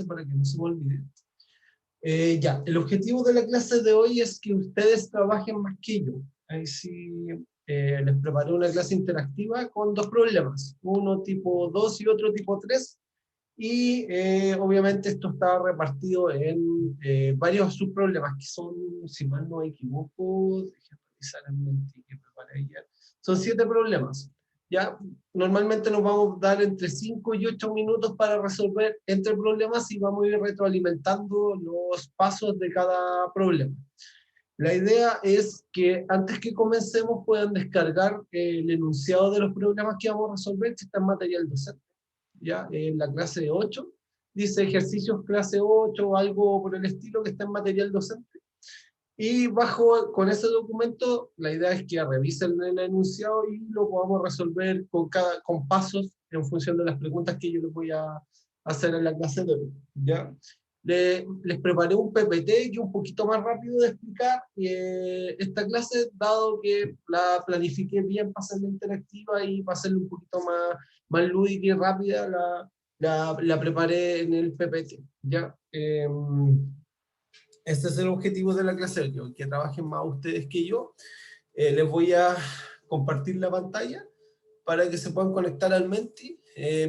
para que no se me olvide. Ya, el objetivo de la clase de hoy es que ustedes trabajen más que yo. Ahí sí, les preparé una clase interactiva con dos problemas, uno tipo 2 y otro tipo 3, y obviamente esto está repartido en varios subproblemas, que son, si mal no me equivoco, déjenme revisar el Menti que preparé ayer, son 7 problemas. Ya, normalmente nos vamos a dar entre 5 y 8 minutos para resolver entre problemas y vamos a ir retroalimentando los pasos de cada problema. La idea es que antes que comencemos puedan descargar el enunciado de los problemas que vamos a resolver, que está en material docente, ya en la clase 8, dice ejercicios clase 8 o algo por el estilo que está en material docente. Y con ese documento, la idea es que revisen el enunciado y lo podamos resolver con pasos en función de las preguntas que yo les voy a hacer en la clase de hoy. ¿Ya? Les preparé un PPT que es un poquito más rápido de explicar esta clase, dado que la planifiqué bien para hacerla interactiva y para hacerla un poquito más lúdica y rápida, la preparé en el PPT. ¿Ya? Este es el objetivo de la clase, que trabajen más ustedes que yo. Les voy a compartir la pantalla para que se puedan conectar al Menti.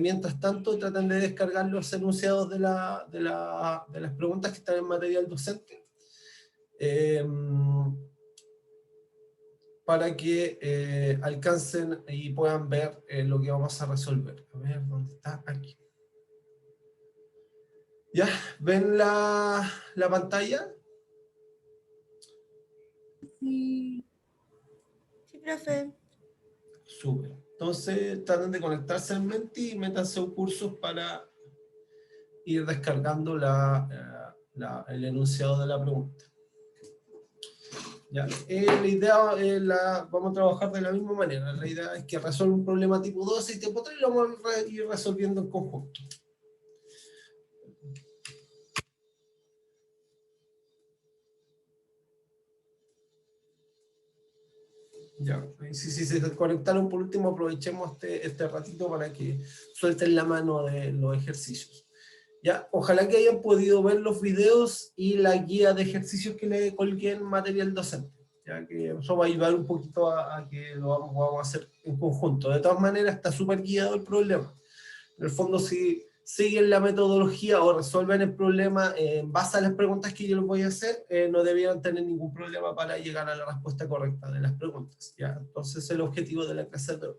Mientras tanto, traten de descargar los enunciados de las preguntas que están en material docente, para que alcancen y puedan ver lo que vamos a resolver. A ver, ¿dónde está? Aquí. ¿Ya? ¿Ven la pantalla? Sí, profe. Súper. Entonces, traten de conectarse al Menti y métanse a cursos para ir descargando el enunciado de la pregunta. Ya. La idea, vamos a trabajar de la misma manera. La idea es que resuelva un problema tipo 2 y tipo 3 y lo vamos a ir resolviendo en conjunto. Ya, si se conectaron por último, aprovechemos este ratito para que suelten la mano de los ejercicios. Ya, ojalá que hayan podido ver los videos y la guía de ejercicios que le colgué en material docente, ya que eso va a ayudar un poquito a que lo vamos a hacer en conjunto. De todas maneras, está súper guiado el problema. En el fondo, si siguen la metodología o resuelven el problema en base a las preguntas que yo les voy a hacer, no debieran tener ningún problema para llegar a la respuesta correcta de las preguntas. ¿Ya? Entonces, es el objetivo de la clase de hoy.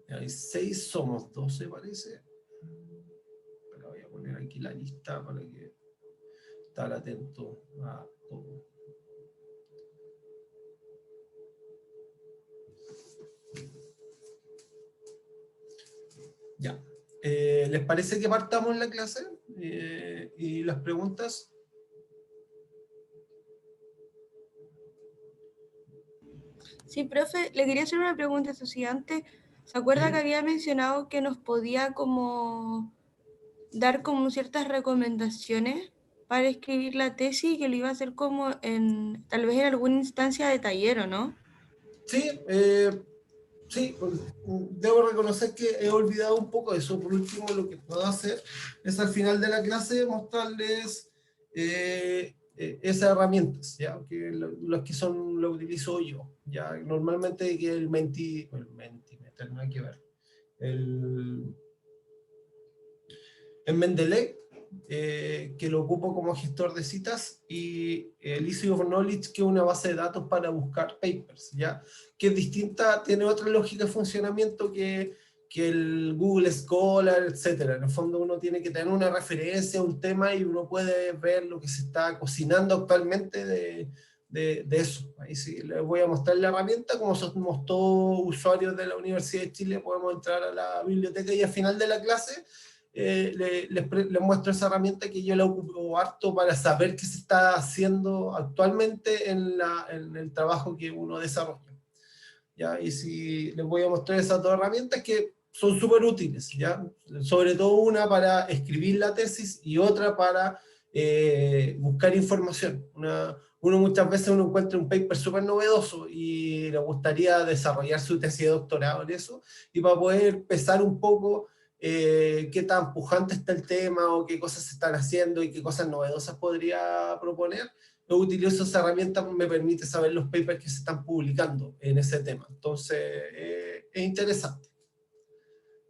Hay 6, somos 12 parece. Pero voy a poner aquí la lista para que estar atento a todo. Ya. ¿Les parece que partamos la clase? Y las preguntas. Sí, profe, le quería hacer una pregunta a su estudiante. ¿Se acuerda que había mencionado que nos podía como dar como ciertas recomendaciones para escribir la tesis y que lo iba a hacer como tal vez en alguna instancia de taller, ¿o no? Sí, sí, debo reconocer que he olvidado un poco eso. Por último, lo que puedo hacer es al final de la clase mostrarles esas herramientas, ¿ya? Que los que son, lo utilizo yo, ¿ya? Normalmente que el Mentimeter, no hay que ver. El Mendeley, que lo ocupo como gestor de citas, y el Easy of Knowledge, que es una base de datos para buscar papers, ¿ya? Que es distinta, tiene otra lógica de funcionamiento que el Google Scholar, etcétera. En el fondo uno tiene que tener una referencia, un tema, y uno puede ver lo que se está cocinando actualmente de eso. Ahí sí les voy a mostrar la herramienta. Como somos todos usuarios de la Universidad de Chile, podemos entrar a la biblioteca y al final de la clase les muestro esa herramienta que yo la ocupo harto para saber qué se está haciendo actualmente en el trabajo que uno desarrolla. ¿Ya? Y si les voy a mostrar esas dos herramientas que son súper útiles, ¿ya? Sobre todo una para escribir la tesis y otra para buscar información. Uno muchas veces encuentra un paper súper novedoso y le gustaría desarrollar su tesis de doctorado en eso, y para poder pesar un poco qué tan pujante está el tema, o qué cosas se están haciendo y qué cosas novedosas podría proponer, yo utilizo esa herramienta, me permite saber los papers que se están publicando en ese tema. Entonces, es interesante.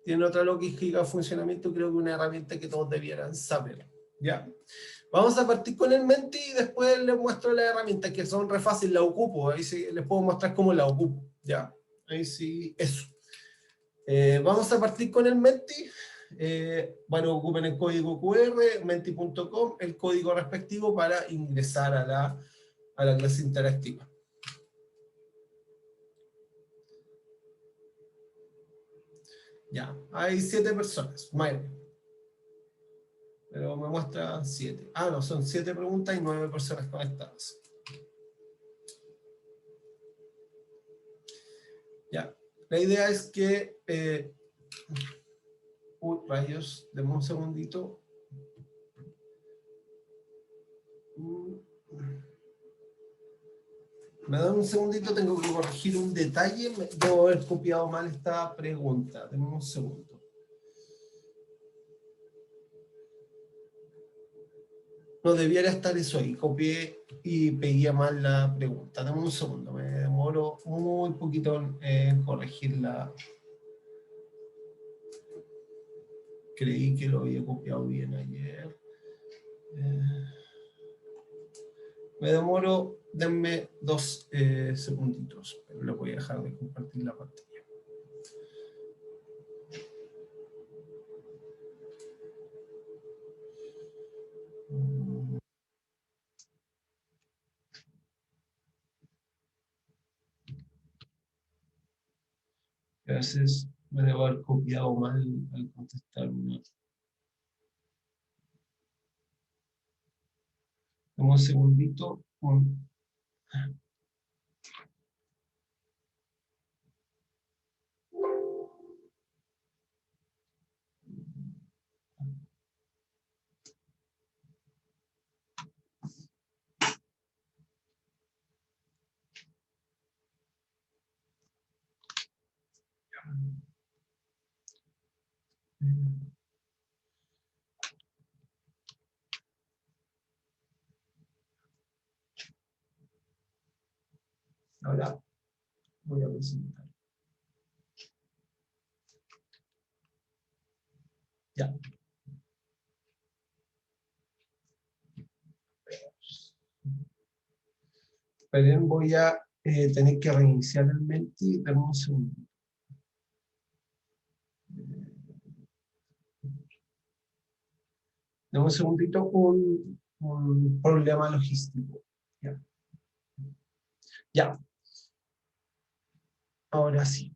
Tiene otra lógica de funcionamiento, creo que una herramienta que todos debieran saber. ¿Ya? Vamos a partir con el Menti y después les muestro las herramientas que son re fáciles, la ocupo. Ahí sí les puedo mostrar cómo la ocupo. ¿Ya? Ahí sí, eso. Vamos a partir con el Menti. Bueno, ocupen el código QR, menti.com, el código respectivo para ingresar a la clase interactiva. Ya, hay 7 personas, Mayra. Pero me muestra 7. Ah, no, son 7 preguntas y 9 personas conectadas. Ya, la idea es que... rayos, denme un segundito. Me dan un segundito, tengo que corregir un detalle. Debo haber copiado mal esta pregunta. Denme un segundo. No debiera estar eso ahí. Copié y pegué mal la pregunta. Denme un segundo. Me demoro muy poquito en corregirla. Creí que lo había copiado bien ayer. Me demoro, denme 2 segunditos, pero le voy a dejar de compartir la pantalla. A veces me debo haber copiado mal al contestar una. Dame un segundito. Ahora voy a presentar. Ya. Esperen, voy a tener que reiniciar el Menti. Dame un segundo. Dame un segundito, un problema logístico. Ya. Ya. Ahora sí.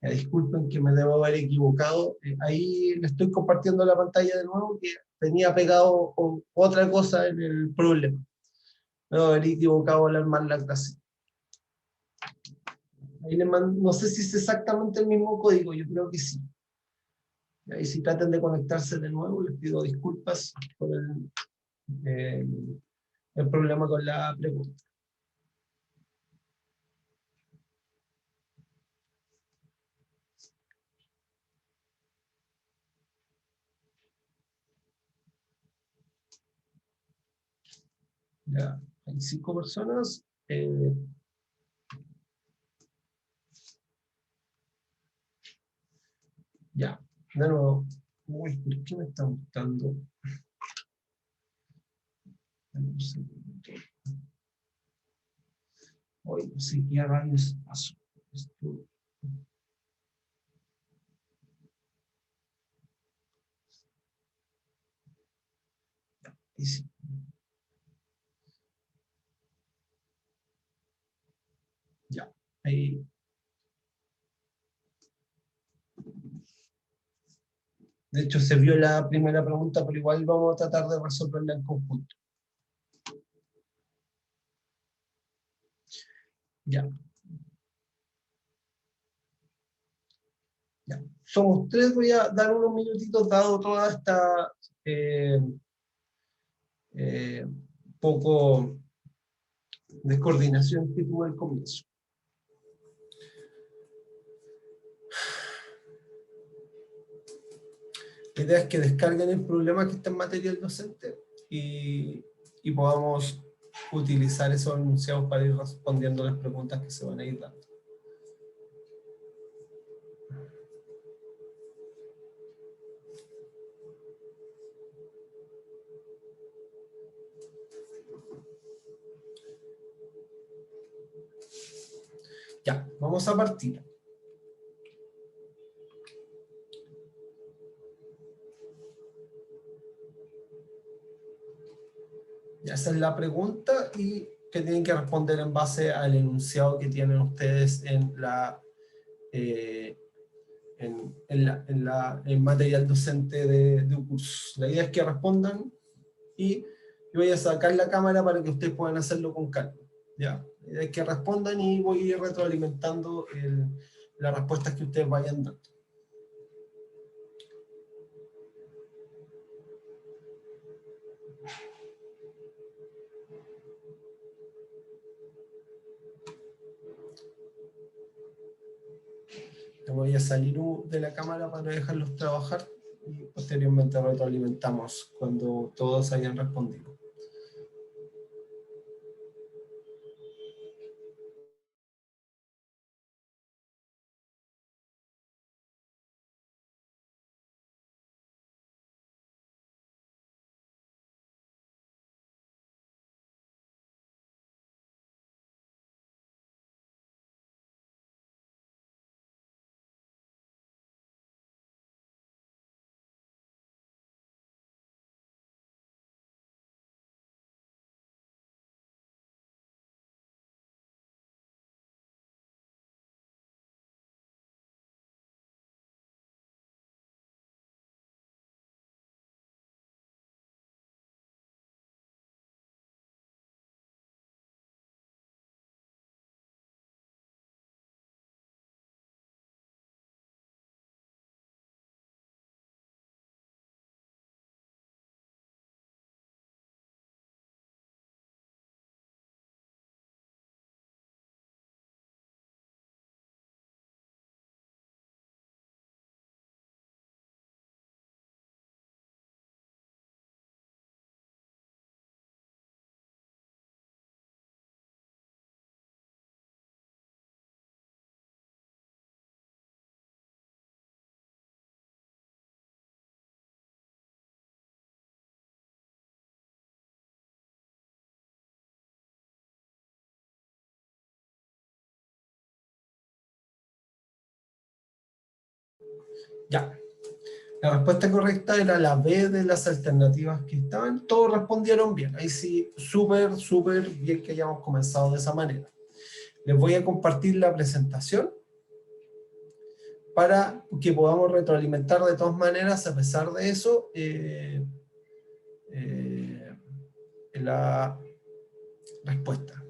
Ya, disculpen que me debo haber equivocado. Ahí le estoy compartiendo la pantalla de nuevo, que tenía pegado otra cosa en el problema. Me debo haber equivocado al armar la clase. Ahí le mando, no sé si es exactamente el mismo código, yo creo que sí. Ahí si tratan de conectarse de nuevo, les pido disculpas por el problema con la pregunta. Ya, hay 5 personas. Ya, de nuevo. Uy, ¿por qué me está gustando? Hoy no sé qué rayos pasó. Esto. Y sí. Ya, ahí. De hecho, se vio la primera pregunta, pero igual vamos a tratar de resolverla en conjunto. Ya. Ya. Somos 3, voy a dar unos minutitos dado toda esta poco descoordinación que tuvo al comienzo. La idea es que descarguen el problema que está en material docente y podamos utilizar esos enunciados para ir respondiendo las preguntas que se van a ir dando. Ya, vamos a partir. Ya, esa es la pregunta y que tienen que responder en base al enunciado que tienen ustedes en en material docente de un curso. La idea es que respondan y yo voy a sacar la cámara para que ustedes puedan hacerlo con calma. ¿Ya? La idea es que respondan y voy a ir retroalimentando las respuestas que ustedes vayan dando. Voy a salir de la cámara para dejarlos trabajar y posteriormente retroalimentamos cuando todos hayan respondido. Ya. La respuesta correcta era la B de las alternativas que estaban. Todos respondieron bien. Ahí sí, súper, súper bien que hayamos comenzado de esa manera. Les voy a compartir la presentación para que podamos retroalimentar de todas maneras, a pesar de eso, la respuesta.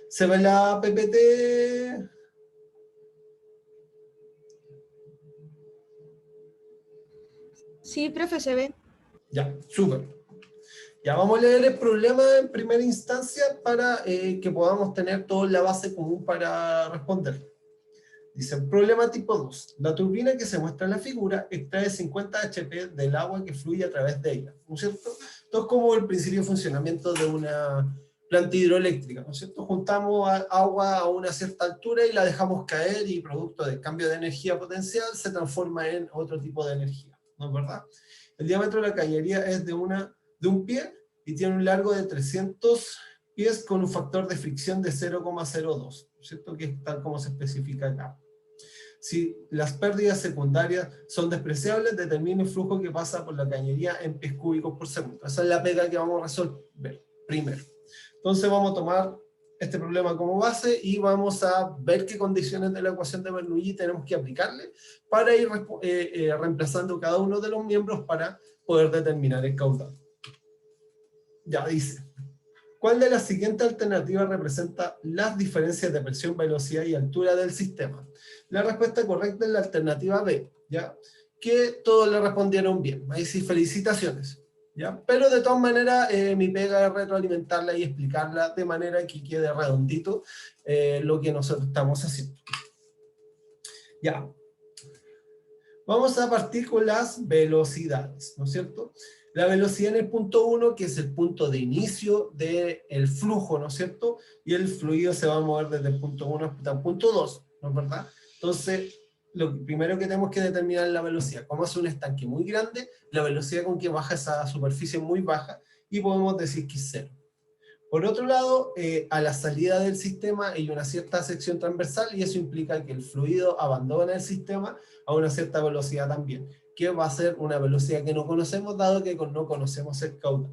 ¿Se ve la PPT? Sí, profe, se ve. Ya, súper. Ya vamos a leer el problema en primera instancia para que podamos tener toda la base común para responder. Dice, problema tipo 2. La turbina que se muestra en la figura extrae 50 HP del agua que fluye a través de ella, ¿no es cierto? Esto es como el principio de funcionamiento de una planta hidroeléctrica, ¿no es cierto? Juntamos agua a una cierta altura y la dejamos caer y producto del cambio de energía potencial se transforma en otro tipo de energía, ¿no es verdad? El diámetro de la cañería es de un pie y tiene un largo de 300 pies con un factor de fricción de 0,02, ¿cierto? Que es tal como se especifica acá. Si las pérdidas secundarias son despreciables, determine el flujo que pasa por la cañería en pies cúbicos por segundo. Esa es la pega que vamos a resolver primero. Entonces vamos a tomar este problema como base y vamos a ver qué condiciones de la ecuación de Bernoulli tenemos que aplicarle para ir reemplazando cada uno de los miembros para poder determinar el caudal. Ya dice, ¿cuál de las siguientes alternativas representa las diferencias de presión, velocidad y altura del sistema? La respuesta correcta es la alternativa B, ¿ya? Que todos le respondieron bien. Ahí sí, felicitaciones, ¿ya? Pero de todas maneras, mi pega es retroalimentarla y explicarla de manera que quede redondito lo que nosotros estamos haciendo. Ya. Vamos a partir con las velocidades, ¿no es cierto? La velocidad en el punto 1, que es el punto de inicio del flujo, ¿no es cierto? Y el fluido se va a mover desde el punto 1 hasta el punto 2, ¿no es verdad? Entonces, lo primero que tenemos que determinar es la velocidad. Como es un estanque muy grande, la velocidad con que baja esa superficie es muy baja y podemos decir que es cero. Por otro lado, a la salida del sistema hay una cierta sección transversal y eso implica que el fluido abandona el sistema a una cierta velocidad también, que va a ser una velocidad que no conocemos dado que no conocemos el caudal.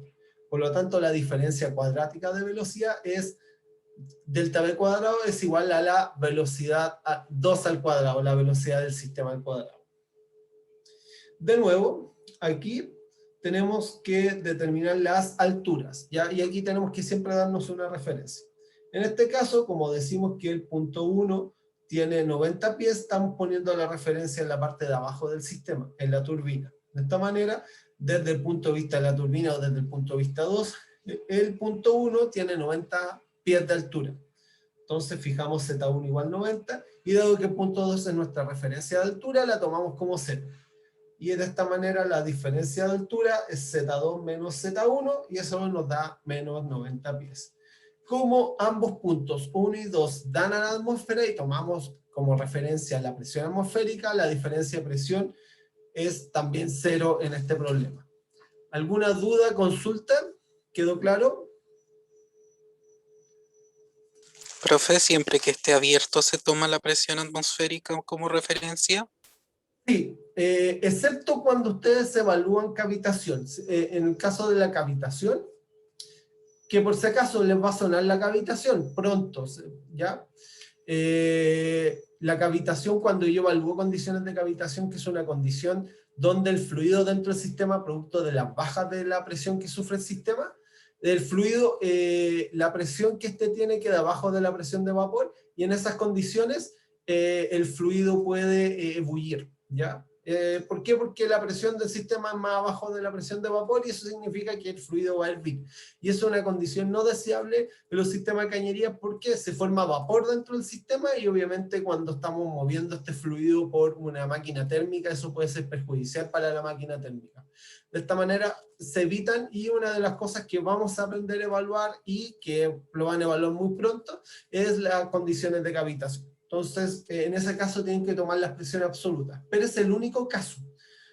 Por lo tanto, la diferencia cuadrática de velocidad es delta v cuadrado es igual a la velocidad 2 al cuadrado, la velocidad del sistema al cuadrado. De nuevo, aquí tenemos que determinar las alturas, ¿ya? Y aquí tenemos que siempre darnos una referencia. En este caso, como decimos que el punto 1 tiene 90 pies, estamos poniendo la referencia en la parte de abajo del sistema, en la turbina. De esta manera, desde el punto de vista de la turbina o desde el punto de vista 2, el punto 1 tiene 90 pies de altura. Entonces fijamos Z1 igual 90, y dado que el punto 2 es nuestra referencia de altura, la tomamos como 0. Y de esta manera la diferencia de altura es Z2 menos Z1 y eso nos da menos 90 pies. Como ambos puntos 1 y 2 dan a la atmósfera y tomamos como referencia la presión atmosférica, la diferencia de presión es también 0 en este problema. ¿Alguna duda, consulta? ¿Quedó claro? Profe, siempre que esté abierto se toma la presión atmosférica como referencia. Sí, excepto cuando ustedes evalúan cavitación. En el caso de la cavitación, que por si acaso les va a sonar la cavitación pronto, ¿ya? La cavitación, cuando yo evalúo condiciones de cavitación, que es una condición donde el fluido dentro del sistema, producto de las bajas de la presión que sufre el sistema, el fluido, la presión que este tiene queda abajo de la presión de vapor, y en esas condiciones el fluido puede ebullir, ¿ya? ¿Por qué? Porque la presión del sistema es más abajo de la presión de vapor y eso significa que el fluido va a hervir. Y es una condición no deseable en los sistemas de cañería porque se forma vapor dentro del sistema y obviamente cuando estamos moviendo este fluido por una máquina térmica eso puede ser perjudicial para la máquina térmica. De esta manera se evitan, y una de las cosas que vamos a aprender a evaluar y que lo van a evaluar muy pronto es las condiciones de cavitación. Entonces, en ese caso tienen que tomar las presiones absolutas, pero es el único caso.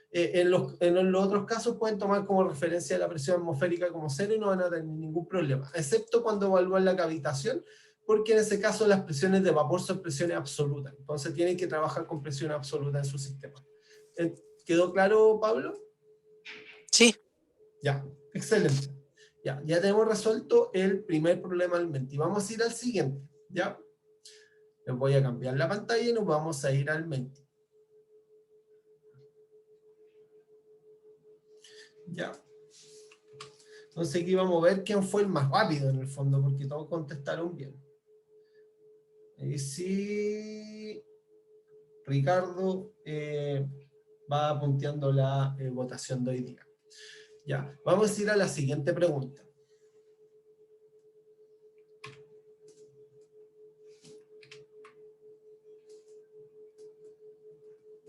En los otros casos pueden tomar como referencia la presión atmosférica como 0 y no van a tener ningún problema, excepto cuando evalúan la cavitación, porque en ese caso las presiones de vapor son presiones absolutas. Entonces tienen que trabajar con presión absoluta en su sistema. ¿Quedó claro, Pablo? Sí. Ya, excelente. Ya tenemos resuelto el primer problema del Menti. Vamos a ir al siguiente, ¿ya? Les voy a cambiar la pantalla y nos vamos a ir al Menti. Ya. Entonces aquí vamos a ver quién fue el más rápido en el fondo, porque todos contestaron bien. Ahí sí, Ricardo va punteando la votación de hoy día. Ya, vamos a ir a la siguiente pregunta.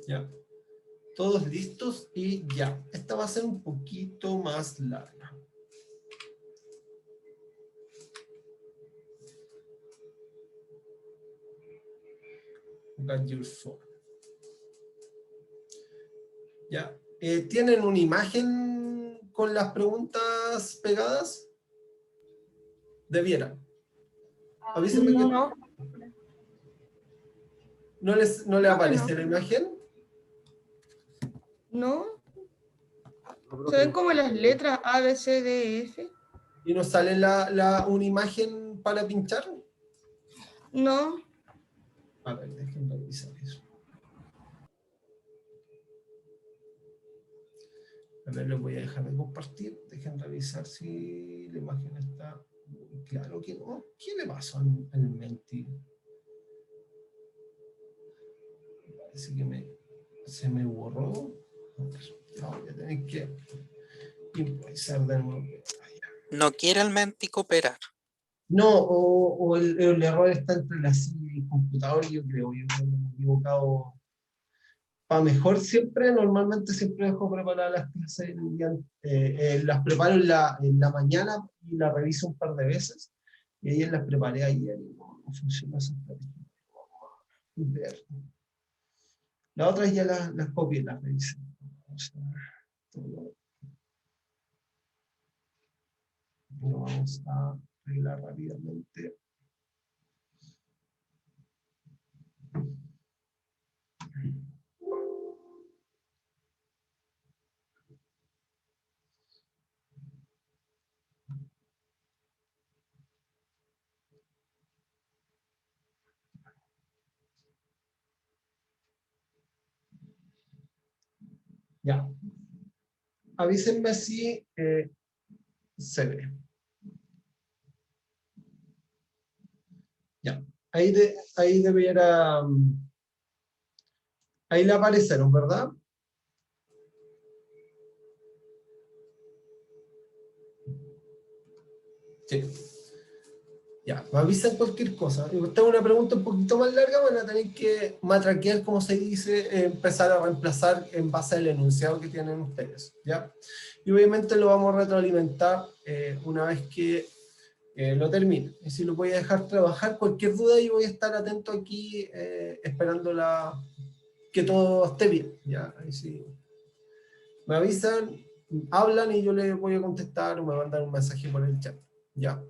Ya. Todos listos y ya. Esta va a ser un poquito más larga. Got your phone. Ya. ¿Tienen una imagen con las preguntas pegadas? Debieran. Avísenme que No, no les creo que aparece no. la imagen. No, se ven como las letras A, B, C, D, E, F. ¿Y nos sale una imagen para pinchar? No, A ver, déjenme revisar eso. A ver, les voy a dejar de compartir. Dejen revisar si la imagen está muy claro que no. ¿Qué le pasó al Menti? Parece que se me borró. A ver, voy a tener que improvisar de nuevo. No quiere el Menti cooperar. No, o el error está entre la silla y el computador, yo creo, yo me he equivocado. Para mejor siempre, normalmente siempre dejo preparadas las clases, las preparo en la mañana y las reviso un par de veces. Y ayer las preparé ayer y no funcionó esa estrategia. Ver. La otra ya las copié y las revisé. Lo vamos a arreglar rápidamente. Ya. Avísenme si se ve. Ya. Ahí debiera. Ahí le aparecieron, ¿verdad? Sí. Ya, me avisan cualquier cosa. Si tengo una pregunta un poquito más larga, van a tener que matraquear, como se dice, empezar a reemplazar en base al enunciado que tienen ustedes, ¿ya? Y obviamente lo vamos a retroalimentar una vez que lo termine. Y si lo voy a dejar trabajar, cualquier duda yo voy a estar atento aquí esperando que todo esté bien, ¿ya? Ahí sí. Me avisan, hablan y yo les voy a contestar o me mandan un mensaje por el chat, ¿ya?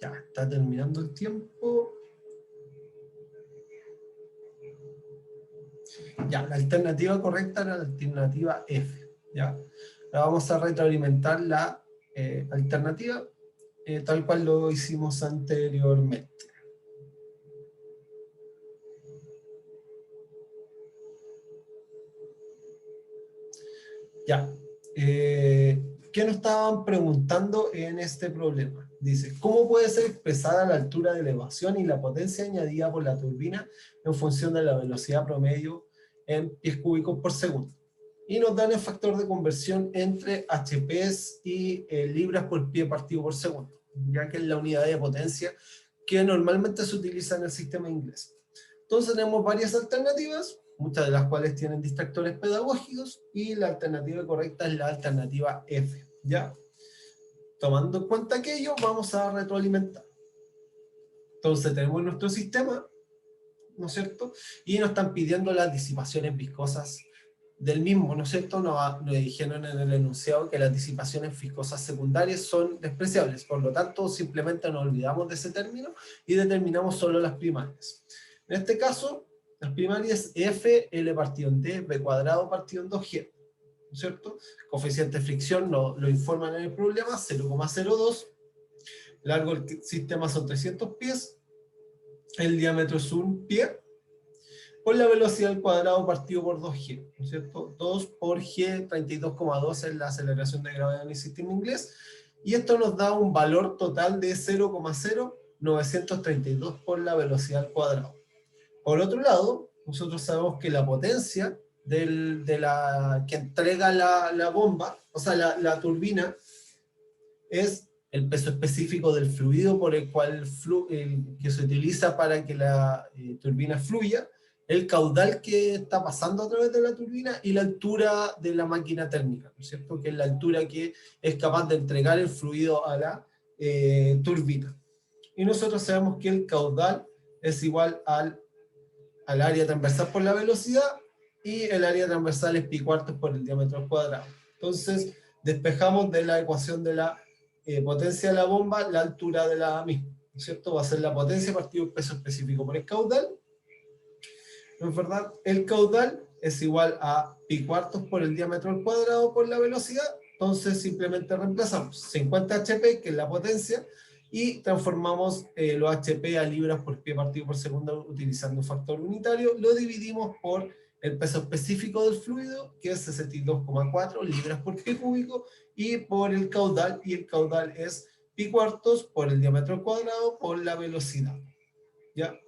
Ya, está terminando el tiempo. Ya, la alternativa correcta era la alternativa F. ¿Ya? Ahora vamos a retroalimentar la alternativa tal cual lo hicimos anteriormente. Ya. ¿Qué nos estaban preguntando en este problema? Dice, ¿cómo puede ser expresada la altura de elevación y la potencia añadida por la turbina en función de la velocidad promedio en pies cúbicos por segundo? Y nos dan el factor de conversión entre HPs y libras por pie partido por segundo, ya que es la unidad de potencia que normalmente se utiliza en el sistema inglés. Entonces tenemos varias alternativas, muchas de las cuales tienen distractores pedagógicos, y la alternativa correcta es la alternativa F, ¿ya? Tomando en cuenta aquello, vamos a retroalimentar. Entonces tenemos nuestro sistema, ¿no es cierto? Y nos están pidiendo las disipaciones viscosas del mismo, ¿no es cierto? Nos dijeron en el enunciado que las disipaciones viscosas secundarias son despreciables, por lo tanto simplemente nos olvidamos de ese término y determinamos solo las primarias. En este caso, las primarias F, L partido en D, B cuadrado partido en 2G, ¿no es cierto? Coeficiente de fricción lo informan en el problema, 0,02, largo del sistema son 300 pies, el diámetro es 1 pie, por la velocidad al cuadrado partido por 2G, ¿no es cierto? 2 por G, 32,2 es la aceleración de gravedad en el sistema inglés, y esto nos da un valor total de 0,0932 por la velocidad al cuadrado. Por otro lado, nosotros sabemos que la potencia que entrega la bomba, o sea, la turbina, es el peso específico del fluido por el cual que se utiliza para que la turbina fluya, el caudal que está pasando a través de la turbina y la altura de la máquina térmica, ¿no es cierto? Que es la altura que es capaz de entregar el fluido a la turbina. Y nosotros sabemos que el caudal es igual al área transversal por la velocidad, y el área transversal es pi cuartos por el diámetro al cuadrado. Entonces, despejamos de la ecuación de la potencia de la bomba la altura de la misma, ¿no es cierto? Va a ser la potencia partido el peso específico por el caudal. ¿No es verdad? El caudal es igual a pi cuartos por el diámetro al cuadrado por la velocidad. Entonces, simplemente reemplazamos 50 HP, que es la potencia, y transformamos los HP a libras por pie partido por segundo utilizando un factor unitario. Lo dividimos por el peso específico del fluido, que es 62,4 libras por pie cúbico, y por el caudal, y el caudal es pi cuartos por el diámetro al cuadrado por la velocidad. ¿Ya?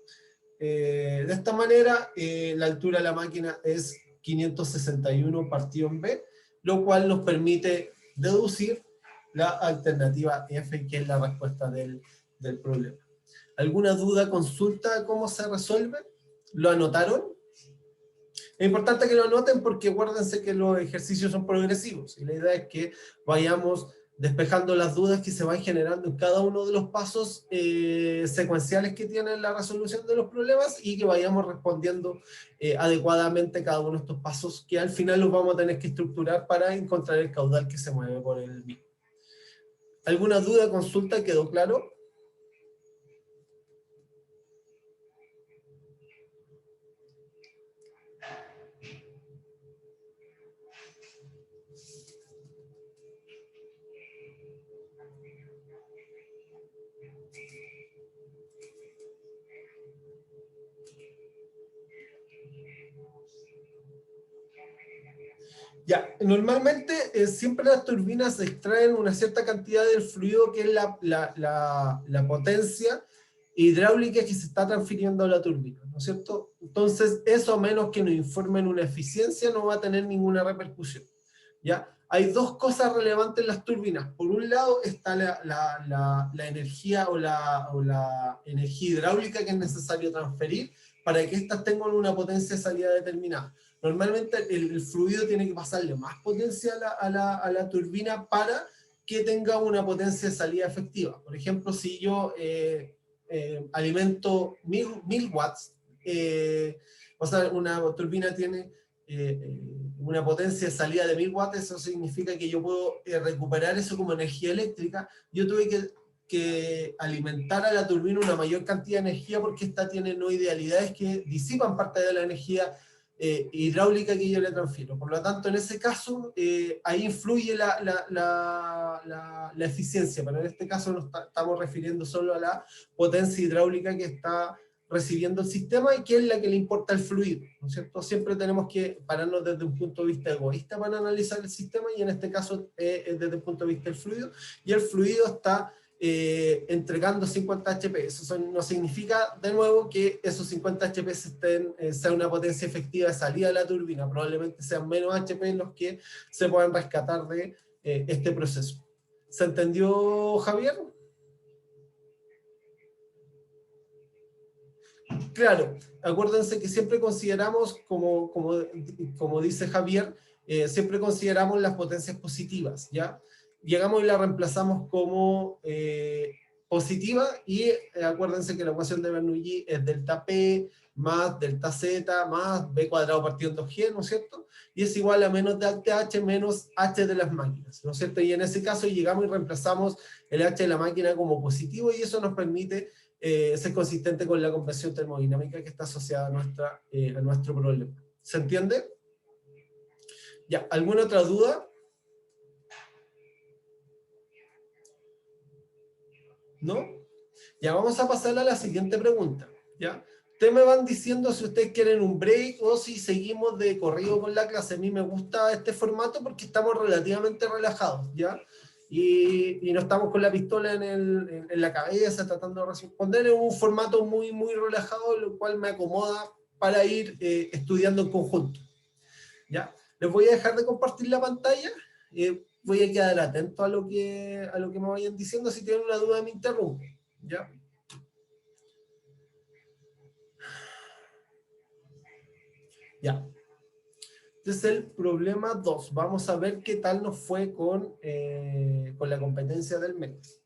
De esta manera, la altura de la máquina es 561 partido en B, lo cual nos permite deducir la alternativa F, que es la respuesta del problema. ¿Alguna duda, consulta, cómo se resuelve? ¿Lo anotaron? Es importante que lo anoten porque acuérdense que los ejercicios son progresivos y la idea es que vayamos despejando las dudas que se van generando en cada uno de los pasos secuenciales que tienen la resolución de los problemas, y que vayamos respondiendo adecuadamente cada uno de estos pasos, que al final los vamos a tener que estructurar para encontrar el caudal que se mueve por el mismo. ¿Alguna duda, consulta? ¿Quedó claro? Ya, normalmente siempre las turbinas extraen una cierta cantidad del fluido que es la potencia hidráulica que se está transfiriendo a la turbina, ¿no es cierto? Entonces, eso, a menos que nos informen una eficiencia, no va a tener ninguna repercusión, ¿ya? Hay dos cosas relevantes en las turbinas. Por un lado está la energía o la energía hidráulica que es necesario transferir para que éstas tengan una potencia de salida determinada. Normalmente el fluido tiene que pasarle más potencia a la turbina para que tenga una potencia de salida efectiva. Por ejemplo, si yo alimento 1000 watts, o sea, una turbina tiene una potencia de salida de 1000 watts, eso significa que yo puedo recuperar eso como energía eléctrica. Yo tuve que alimentar a la turbina una mayor cantidad de energía porque esta tiene no idealidades que disipan parte de la energía hidráulica que yo le transfiero. Por lo tanto, en ese caso, ahí influye la eficiencia, pero en este caso nos estamos refiriendo solo a la potencia hidráulica que está recibiendo el sistema y que es la que le importa el fluido, ¿no es cierto? Siempre tenemos que pararnos desde un punto de vista egoísta para analizar el sistema, y en este caso es desde el punto de vista del fluido, y el fluido está entregando 50 HP. Eso no significa, de nuevo, que esos 50 HP sea una potencia efectiva de salida de la turbina. Probablemente sean menos HP los que se puedan rescatar de este proceso. ¿Se entendió, Javier? Claro, acuérdense que siempre consideramos, como dice Javier, siempre consideramos las potencias positivas, ¿ya? Llegamos y la reemplazamos como positiva, y acuérdense que la ecuación de Bernoulli es delta P más delta Z más B cuadrado partido en 2G, ¿no es cierto? Y es igual a menos delta H menos H de las máquinas, ¿no es cierto? Y en ese caso llegamos y reemplazamos el H de la máquina como positivo, y eso nos permite ser consistente con la conversión termodinámica que está asociada a nuestro problema. ¿Se entiende? Ya, ¿alguna otra duda? ¿No? Ya, vamos a pasar a la siguiente pregunta, ¿ya? Ustedes me van diciendo si ustedes quieren un break o si seguimos de corrido con la clase. A mí me gusta este formato porque estamos relativamente relajados, ¿ya? Y no estamos con la pistola en la cabeza tratando de responder. Es un formato muy, muy relajado, lo cual me acomoda para ir estudiando en conjunto, ¿ya? Les voy a dejar de compartir la pantalla. Voy a quedar atento a lo que me vayan diciendo. Si tienen una duda me interrumpen, ¿ya? Ya. Este es el problema 2. Vamos a ver qué tal nos fue con la competencia del MEX.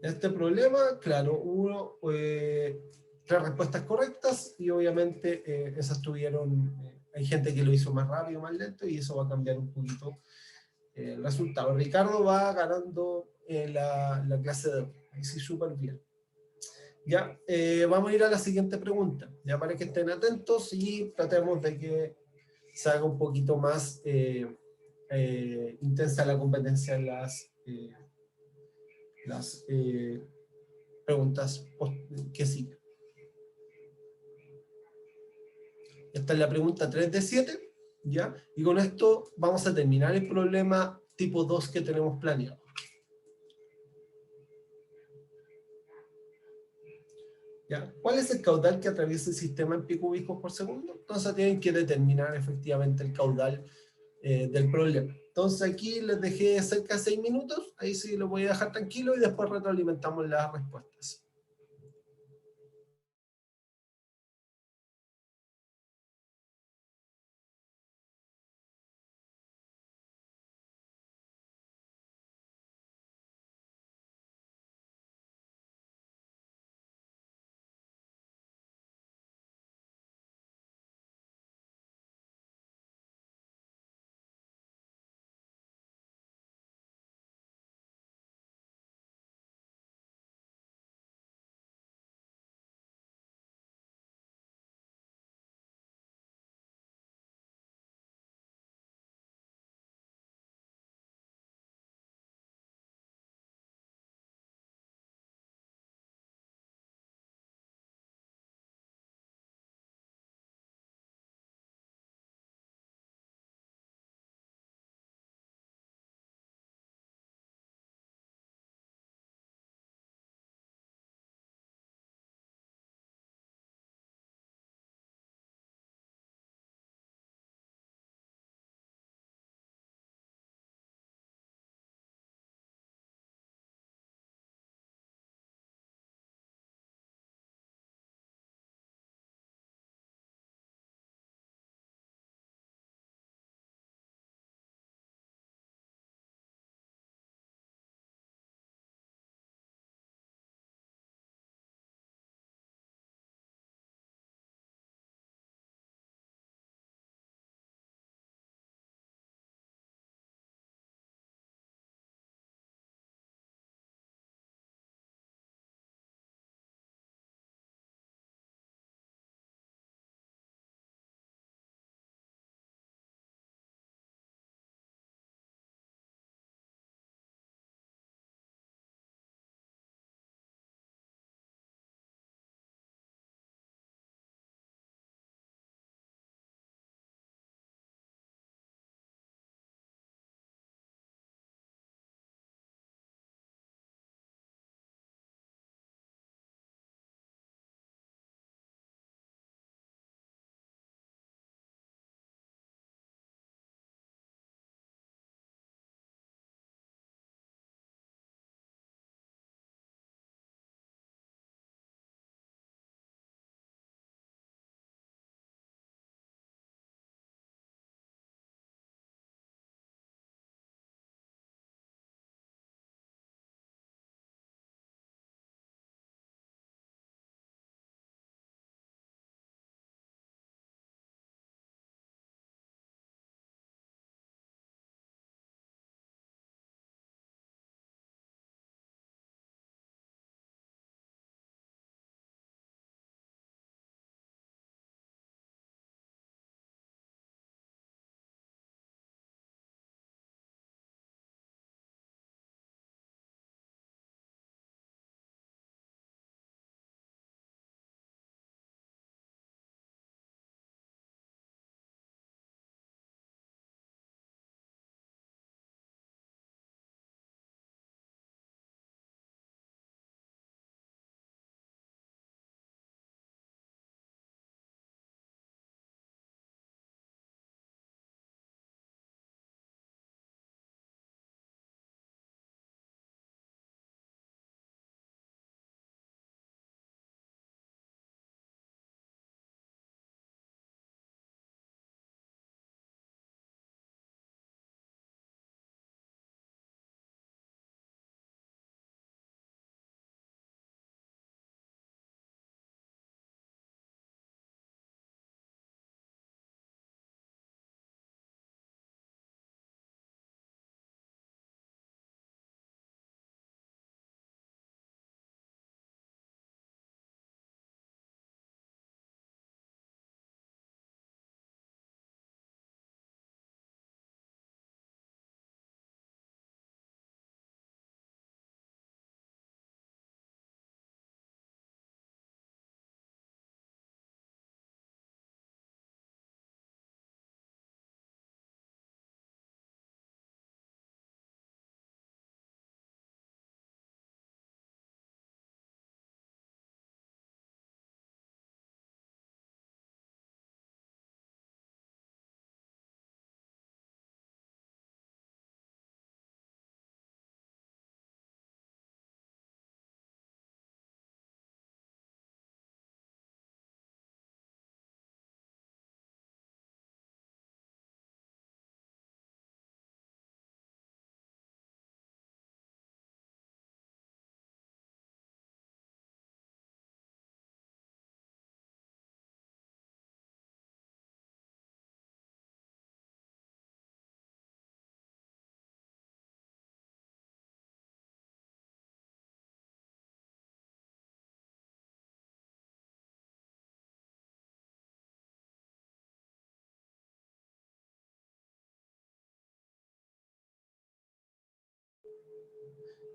Este problema, claro, hubo 3 respuestas correctas, y obviamente esas tuvieron, hay gente que lo hizo más rápido, más lento, y eso va a cambiar un poquito el resultado. Ricardo va ganando la clase de hoy, ahí sí, súper bien. Ya, vamos a ir a la siguiente pregunta, ya, para que estén atentos y tratemos de que se haga un poquito más intensa la competencia en las preguntas que siguen. Esta es la pregunta 3 de 7, ¿ya? Y con esto vamos a terminar el problema tipo 2 que tenemos planeado. ¿Ya? ¿Cuál es el caudal que atraviesa el sistema en pi cúbicos por segundo? Entonces tienen que determinar efectivamente el caudal del problema. Entonces aquí les dejé cerca de 6 minutos, ahí sí lo voy a dejar tranquilo y después retroalimentamos las respuestas.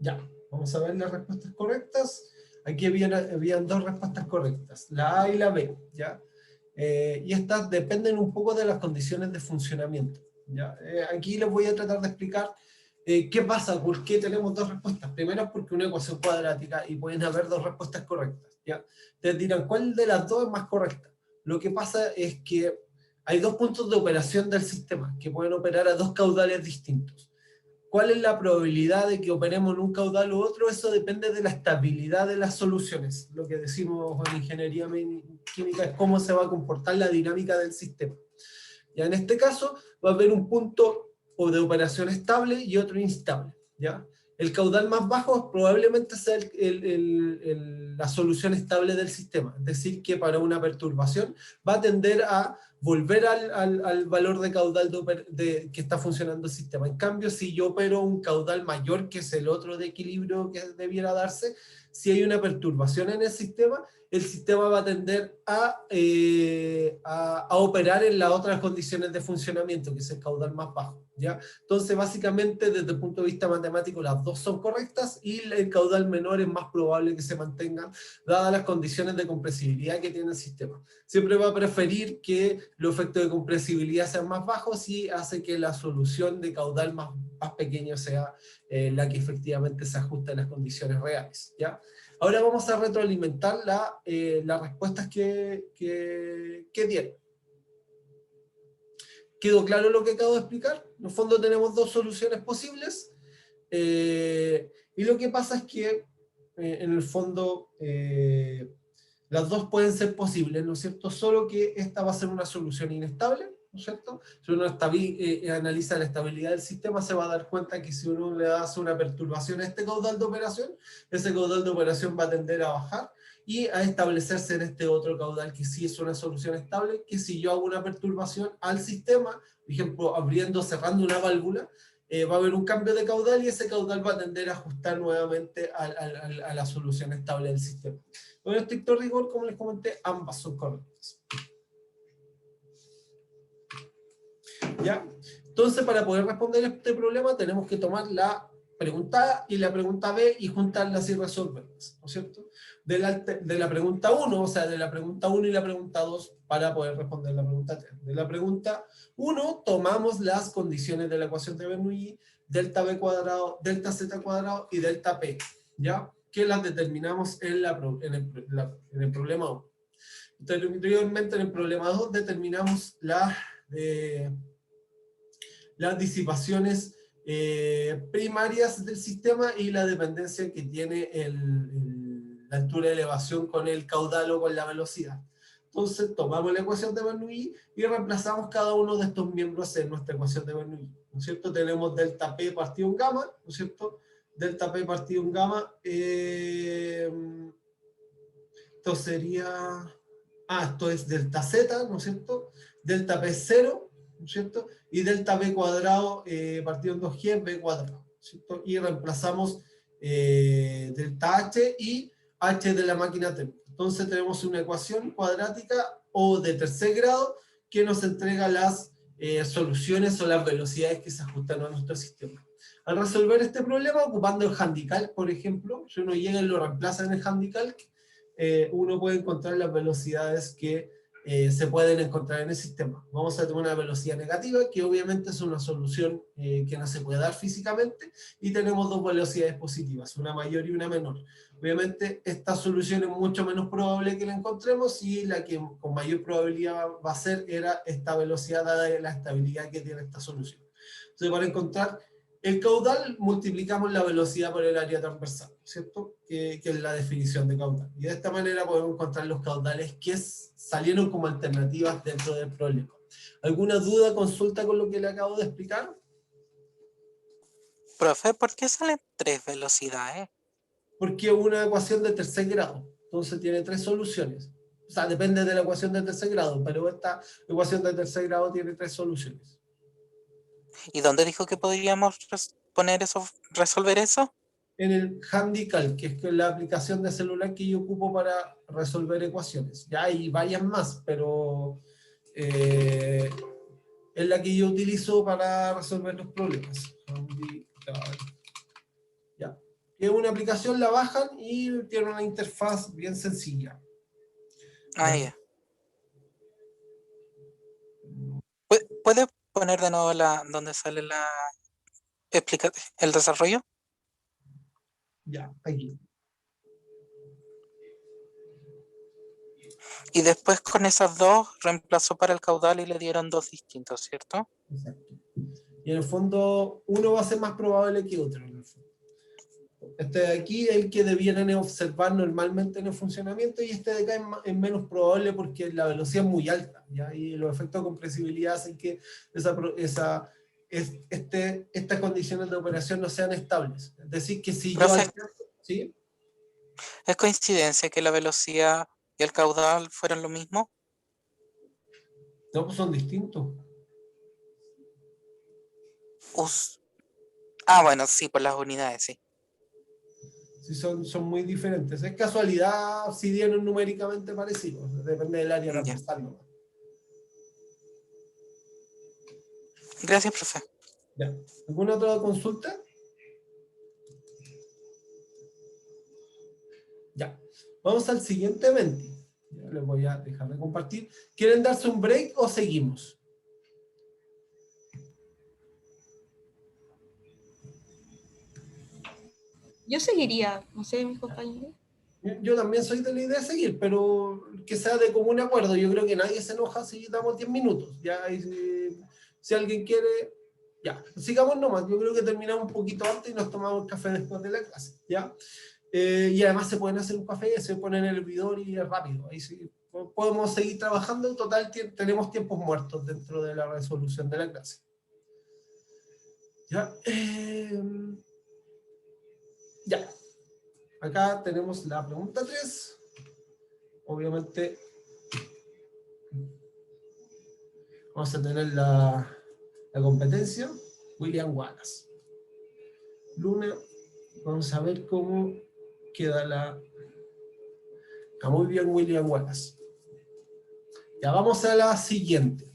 Ya, vamos a ver las respuestas correctas. Aquí habían dos respuestas correctas, la A y la B, ¿ya? Y estas dependen un poco de las condiciones de funcionamiento, ¿ya? Aquí les voy a tratar de explicar qué pasa, por qué tenemos dos respuestas. Primero, porque una ecuación cuadrática y pueden haber dos respuestas correctas, ¿ya? Ustedes dirán, ¿cuál de las dos es más correcta? Lo que pasa es que hay dos puntos de operación del sistema que pueden operar a dos caudales distintos. ¿Cuál es la probabilidad de que operemos en un caudal u otro? Eso depende de la estabilidad de las soluciones. Lo que decimos en ingeniería química es cómo se va a comportar la dinámica del sistema. Ya en este caso va a haber un punto o de operación estable y otro instable, ¿ya? El caudal más bajo probablemente sea la solución estable del sistema, es decir, que para una perturbación va a tender a volver al valor de caudal que está funcionando el sistema. En cambio, si yo opero un caudal mayor, que es el otro de equilibrio que debiera darse, si hay una perturbación en el sistema va a tender a operar en las otras condiciones de funcionamiento, que es el caudal más bajo, ¿ya? Entonces, básicamente, desde el punto de vista matemático, las dos son correctas y el caudal menor es más probable que se mantenga, dadas las condiciones de compresibilidad que tiene el sistema. Siempre va a preferir que los efectos de compresibilidad sean más bajos y hace que la solución de caudal más pequeño sea la que efectivamente se ajusta a las condiciones reales, ¿ya? Ahora vamos a retroalimentar las respuestas que dieron. ¿Quedó claro lo que acabo de explicar? En el fondo tenemos dos soluciones posibles, y lo que pasa es que en el fondo las dos pueden ser posibles, ¿no es cierto? Solo que esta va a ser una solución inestable, ¿no es cierto? Si uno analiza la estabilidad del sistema, se va a dar cuenta que si uno le hace una perturbación a este caudal de operación, ese caudal de operación va a tender a bajar y a establecerse en este otro caudal que sí es una solución estable, que si yo hago una perturbación al sistema, por ejemplo, abriendo o cerrando una válvula, va a haber un cambio de caudal y ese caudal va a tender a ajustar nuevamente a la solución estable del sistema. Con estricto rigor, como les comenté, ambas son correctas. ¿Ya? Entonces, para poder responder a este problema, tenemos que tomar la pregunta A y la pregunta B y juntarlas y resolverlas, ¿no es cierto? De la pregunta 1, o sea, de la pregunta 1 y la pregunta 2, para poder responder la pregunta 3. De la pregunta 1, tomamos las condiciones de la ecuación de Bernoulli, delta B cuadrado, delta Z cuadrado y delta P, ¿ya? Que las determinamos en el problema 1. Anteriormente, en el problema 2, determinamos las disipaciones primarias del sistema y la dependencia que tiene la altura de elevación con el caudal o con la velocidad. Entonces tomamos la ecuación de Bernoulli y reemplazamos cada uno de estos miembros en nuestra ecuación de Bernoulli, ¿no es cierto? Tenemos delta P partido en gamma, ¿no es cierto? Delta P partido en gamma, esto sería, esto es delta Z, ¿no es cierto? Delta P 0, ¿no es cierto? Y delta B cuadrado partido en 2G, B cuadrado, ¿cierto? Y reemplazamos delta H y H de la máquina térmica. Entonces tenemos una ecuación cuadrática o de tercer grado que nos entrega las soluciones o las velocidades que se ajustan a nuestro sistema. Al resolver este problema, ocupando el handicalc, por ejemplo, si uno llega y lo reemplaza en el handicalc, uno puede encontrar las velocidades que se pueden encontrar en el sistema. Vamos a tener una velocidad negativa, que obviamente es una solución que no se puede dar físicamente, y tenemos dos velocidades positivas, una mayor y una menor. Obviamente esta solución es mucho menos probable que la encontremos, y la que con mayor probabilidad va a ser era esta velocidad dada la estabilidad que tiene esta solución. Entonces, para encontrar el caudal, multiplicamos la velocidad por el área transversal, ¿cierto? Que es la definición de caudal. Y de esta manera podemos encontrar los caudales que salieron como alternativas dentro del problema. ¿Alguna duda, consulta con lo que le acabo de explicar? Profe, ¿por qué salen 3 velocidades? Porque es una ecuación de tercer grado, entonces tiene 3 soluciones. O sea, depende de la ecuación de tercer grado, pero esta ecuación de tercer grado tiene 3 soluciones. ¿Y dónde dijo que podríamos resolver eso? En el handicalc, que es la aplicación de celular que yo ocupo para resolver ecuaciones. Ya hay varias más, pero es la que yo utilizo para resolver los problemas. que es una aplicación, la bajan y tiene una interfaz bien sencilla. Ah, ya. ¿Puedes poner de nuevo donde sale el desarrollo? Ya, aquí. Y después con esas dos reemplazó para el caudal y le dieron dos distintos, ¿cierto? Exacto. Y en el fondo, uno va a ser más probable que otro. En el fondo. Este de aquí es el que debieran observar normalmente en el funcionamiento, y este de acá es menos probable porque la velocidad es muy alta, ¿ya? Y los efectos de compresibilidad hacen que estas condiciones de operación no sean estables. Es decir, que si yo... Profe, ¿Sí? ¿es coincidencia que la velocidad y el caudal fueran lo mismo? No, pues son distintos. Bueno, sí, por las unidades, sí. Sí, son muy diferentes. Es casualidad si dieron numéricamente parecidos, depende del área Ya. transversal nomás. Gracias, profe. Ya. ¿Alguna otra consulta? Ya. Vamos al siguiente evento. Ya les voy a dejar de compartir. ¿Quieren darse un break o seguimos? Yo seguiría, no sé, mis compañeros. Yo también soy de la idea de seguir, pero que sea de común acuerdo. Yo creo que nadie se enoja si damos 10 minutos. Ya, y si alguien quiere, ya, sigamos nomás. Yo creo que terminamos un poquito antes y nos tomamos café después de la clase. ¿Ya? Y además se pueden hacer un café, se pone en el hervidor y es rápido. Ahí sí podemos seguir trabajando. En total tenemos tiempos muertos dentro de la resolución de la clase. ¿Ya? Ya. Acá tenemos la pregunta 3. Obviamente vamos a tener la competencia. William Wallace. Luna. Vamos a ver cómo queda la... Está muy bien William Wallace. Ya vamos a la siguiente.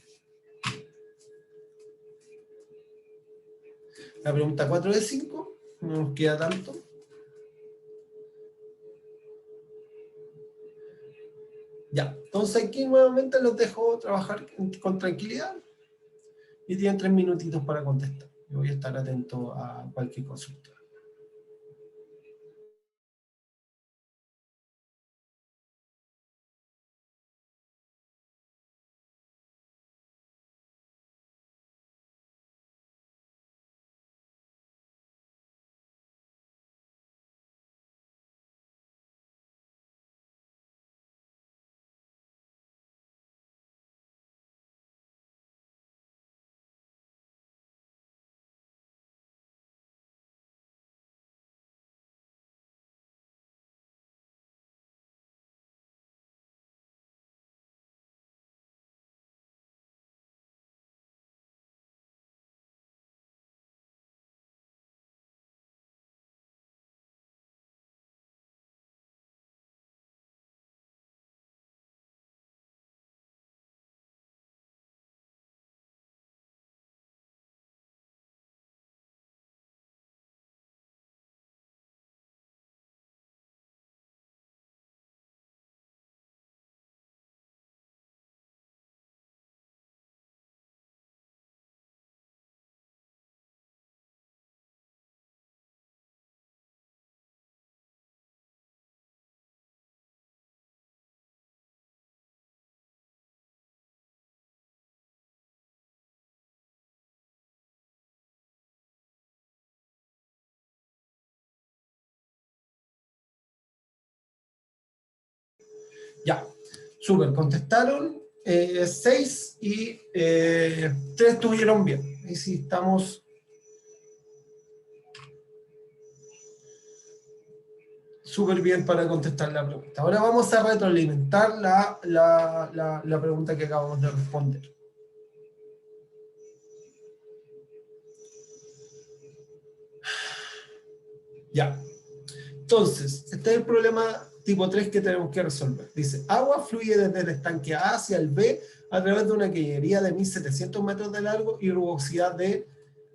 La pregunta 4 de 5. No nos queda tanto. Ya, entonces aquí nuevamente los dejo trabajar con tranquilidad y tienen 3 minutitos para contestar. Yo voy a estar atento a cualquier consulta. Ya, súper, contestaron 6 y 3 tuvieron bien. Y sí, estamos súper bien para contestar la pregunta. Ahora vamos a retroalimentar la pregunta que acabamos de responder. Ya. Entonces, este es el problema tipo 3 que tenemos que resolver. Dice, agua fluye desde el estanque A hacia el B a través de una cañería de 1700 metros de largo y rugosidad de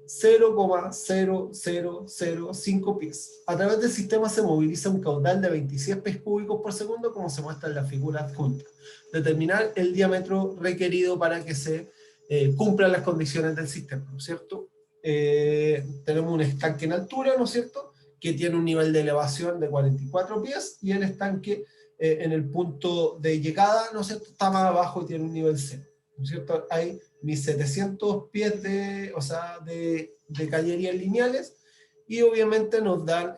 0,0005 pies. A través del sistema se moviliza un caudal de 26 pies cúbicos por segundo, como se muestra en la figura adjunta. Determinar el diámetro requerido para que se cumplan las condiciones del sistema, ¿no es cierto? Tenemos un estanque en altura, ¿no es cierto?, que tiene un nivel de elevación de 44 pies, y el estanque en el punto de llegada, ¿no es cierto?, está más abajo y tiene un nivel 0, ¿no es cierto? Hay 1700 pies de cañerías lineales, y obviamente nos dan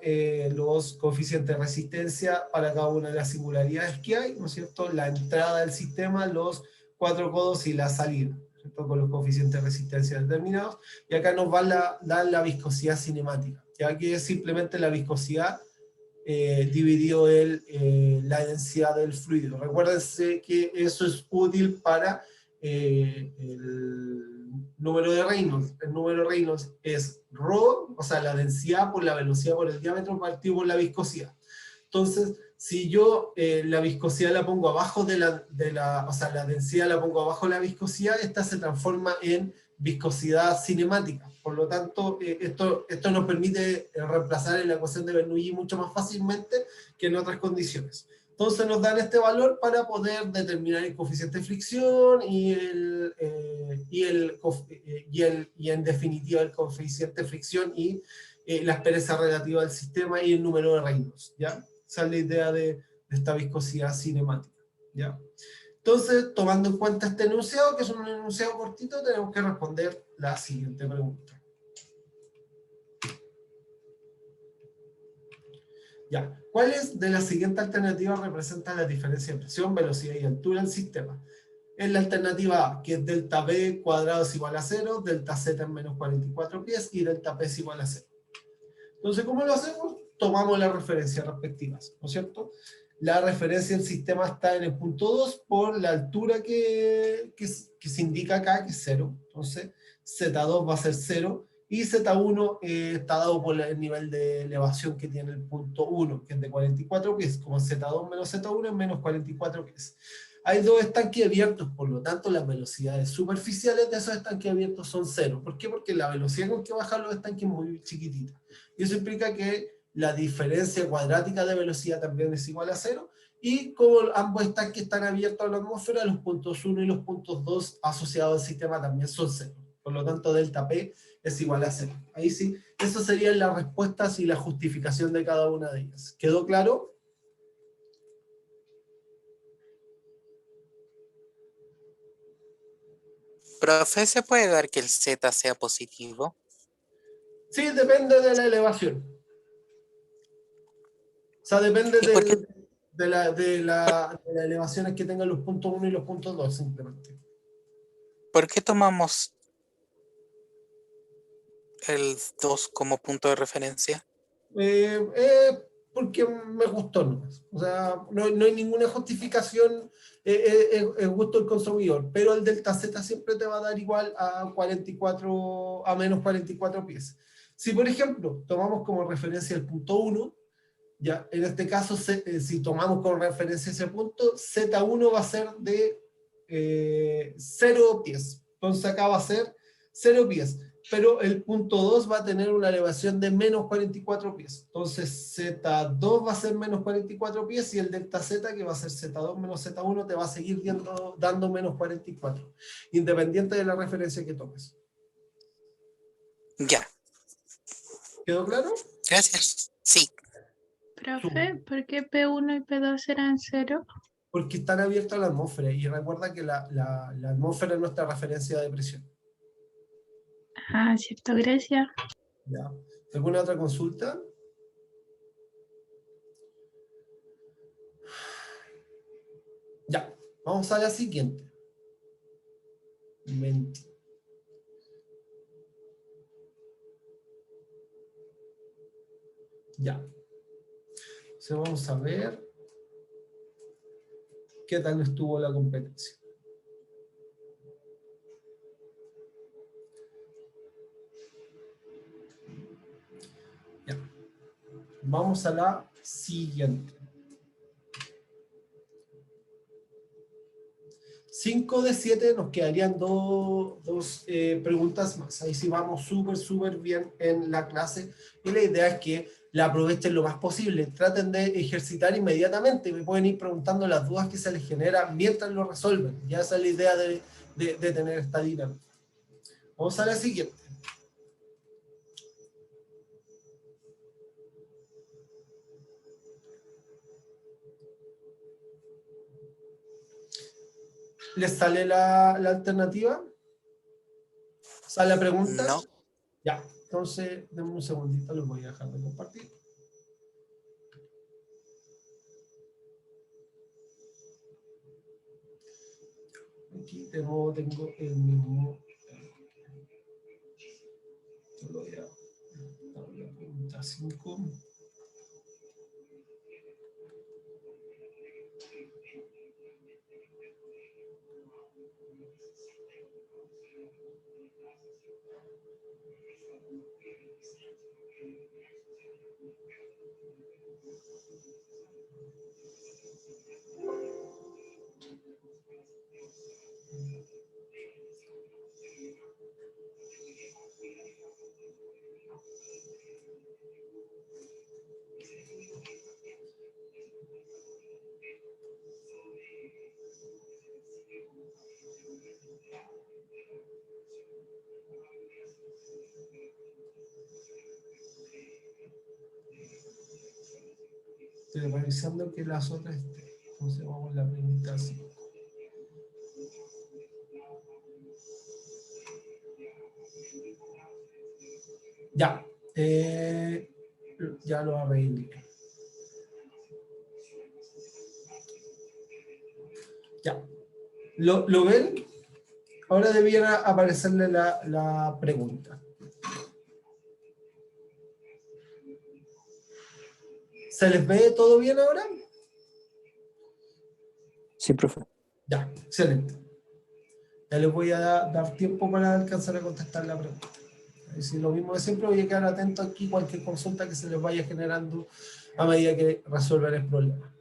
los coeficientes de resistencia para cada una de las singularidades que hay, ¿no es cierto?, la entrada del sistema, los 4 codos y la salida, ¿cierto?, con los coeficientes de resistencia determinados. Y acá nos va dar la viscosidad cinemática, ya que es simplemente la viscosidad dividido la densidad del fluido. Recuérdense que eso es útil para el número de Reynolds. El número de Reynolds es ρ, o sea, la densidad por la velocidad por el diámetro partido por la viscosidad. Entonces, si yo la viscosidad la pongo abajo o sea, la densidad la pongo abajo de la viscosidad, esta se transforma en viscosidad cinemática. Por lo tanto, esto nos permite reemplazar en la ecuación de Bernoulli mucho más fácilmente que en otras condiciones. Entonces nos dan este valor para poder determinar el coeficiente de fricción y en definitiva el coeficiente de fricción y la aspereza relativa del sistema y el número de Reynolds, ¿ya? Esa es la idea de esta viscosidad cinemática, ¿ya? Entonces, tomando en cuenta este enunciado, que es un enunciado cortito, tenemos que responder la siguiente pregunta. Ya, ¿cuáles de las siguientes alternativas representan la diferencia de presión, velocidad y altura del sistema? En la alternativa A, que es delta B cuadrado es igual a 0, delta Z en menos 44 pies y delta P es igual a 0. Entonces, ¿cómo lo hacemos? Tomamos las referencias respectivas, ¿no es cierto? La referencia del sistema está en el punto 2 por la altura que se indica acá, que es 0. Entonces, Z2 va a ser 0. Y Z1 está dado por el nivel de elevación que tiene el punto 1, que es de 44 pies. Como Z2 menos Z1 es menos 44 pies. Hay dos estanques abiertos, por lo tanto las velocidades superficiales de esos estanques abiertos son 0. ¿Por qué? Porque la velocidad con que bajan los estanques es muy chiquitita. Y eso implica que la diferencia cuadrática de velocidad también es igual a 0. Y como ambos estanques están abiertos a la atmósfera, los puntos 1 y los puntos 2 asociados al sistema también son 0. Por lo tanto, delta P es igual a 0. Ahí sí, esas serían las respuestas y la justificación de cada una de ellas. ¿Quedó claro? Profe, ¿se puede dar que el Z sea positivo? Sí, depende de la elevación. O sea, depende ¿Y por qué, de las elevaciones que tengan los puntos 1 y los puntos 2, simplemente. por qué tomamos el 2 como punto de referencia? Porque me gustó nomás. O sea, no hay ninguna justificación, es gusto del consumidor, pero el delta Z siempre te va a dar igual a 44, a menos 44 pies. Si, por ejemplo, tomamos como referencia el punto 1, ya, en este caso, si tomamos como referencia ese punto, Z1 va a ser de 0 pies. Entonces acá va a ser 0 pies. Pero el punto 2 va a tener una elevación de menos 44 pies. Entonces Z2 va a ser menos 44 pies y el delta Z, que va a ser Z2 menos Z1, te va a seguir dando menos 44. Independiente de la referencia que tomes. Ya, ¿Quedó claro? gracias. Sí, Profe, ¿por qué P1 y P2 eran 0? Porque están abiertos a la atmósfera. Y recuerda que la atmósfera es nuestra referencia de presión. Ah, cierto, gracias. ¿Ya? ¿Alguna otra consulta? Ya, vamos a la siguiente. Ya. Entonces vamos a ver qué tal estuvo la competencia. Ya. Vamos a la siguiente. 5 de 7, nos quedarían dos preguntas más. Ahí sí vamos súper bien en la clase. Y la idea es que la aprovechen lo más posible. Traten de ejercitar inmediatamente. Me pueden ir preguntando las dudas que se les generan mientras lo resuelven. Ya esa es la idea de tener esta dinámica. Vamos a la siguiente. ¿Les sale la alternativa? ¿Sale la pregunta? No. Ya, entonces, denme un segundito, los voy a dejar de compartir. Aquí de nuevo tengo el mismo. Lo voy a dar la pregunta 5. Estoy revisando que las otras estén. Entonces vamos a la pregunta 5. Ya. Ya lo arreglé. Ya. ¿Lo ven? Ahora debiera aparecerle la pregunta. ¿Se les ve todo bien ahora? Sí, profe. Ya, excelente. Ya les voy a dar tiempo para alcanzar a contestar la pregunta. Si lo mismo de siempre, voy a quedar atento aquí cualquier consulta que se les vaya generando a medida que resuelvan el problema.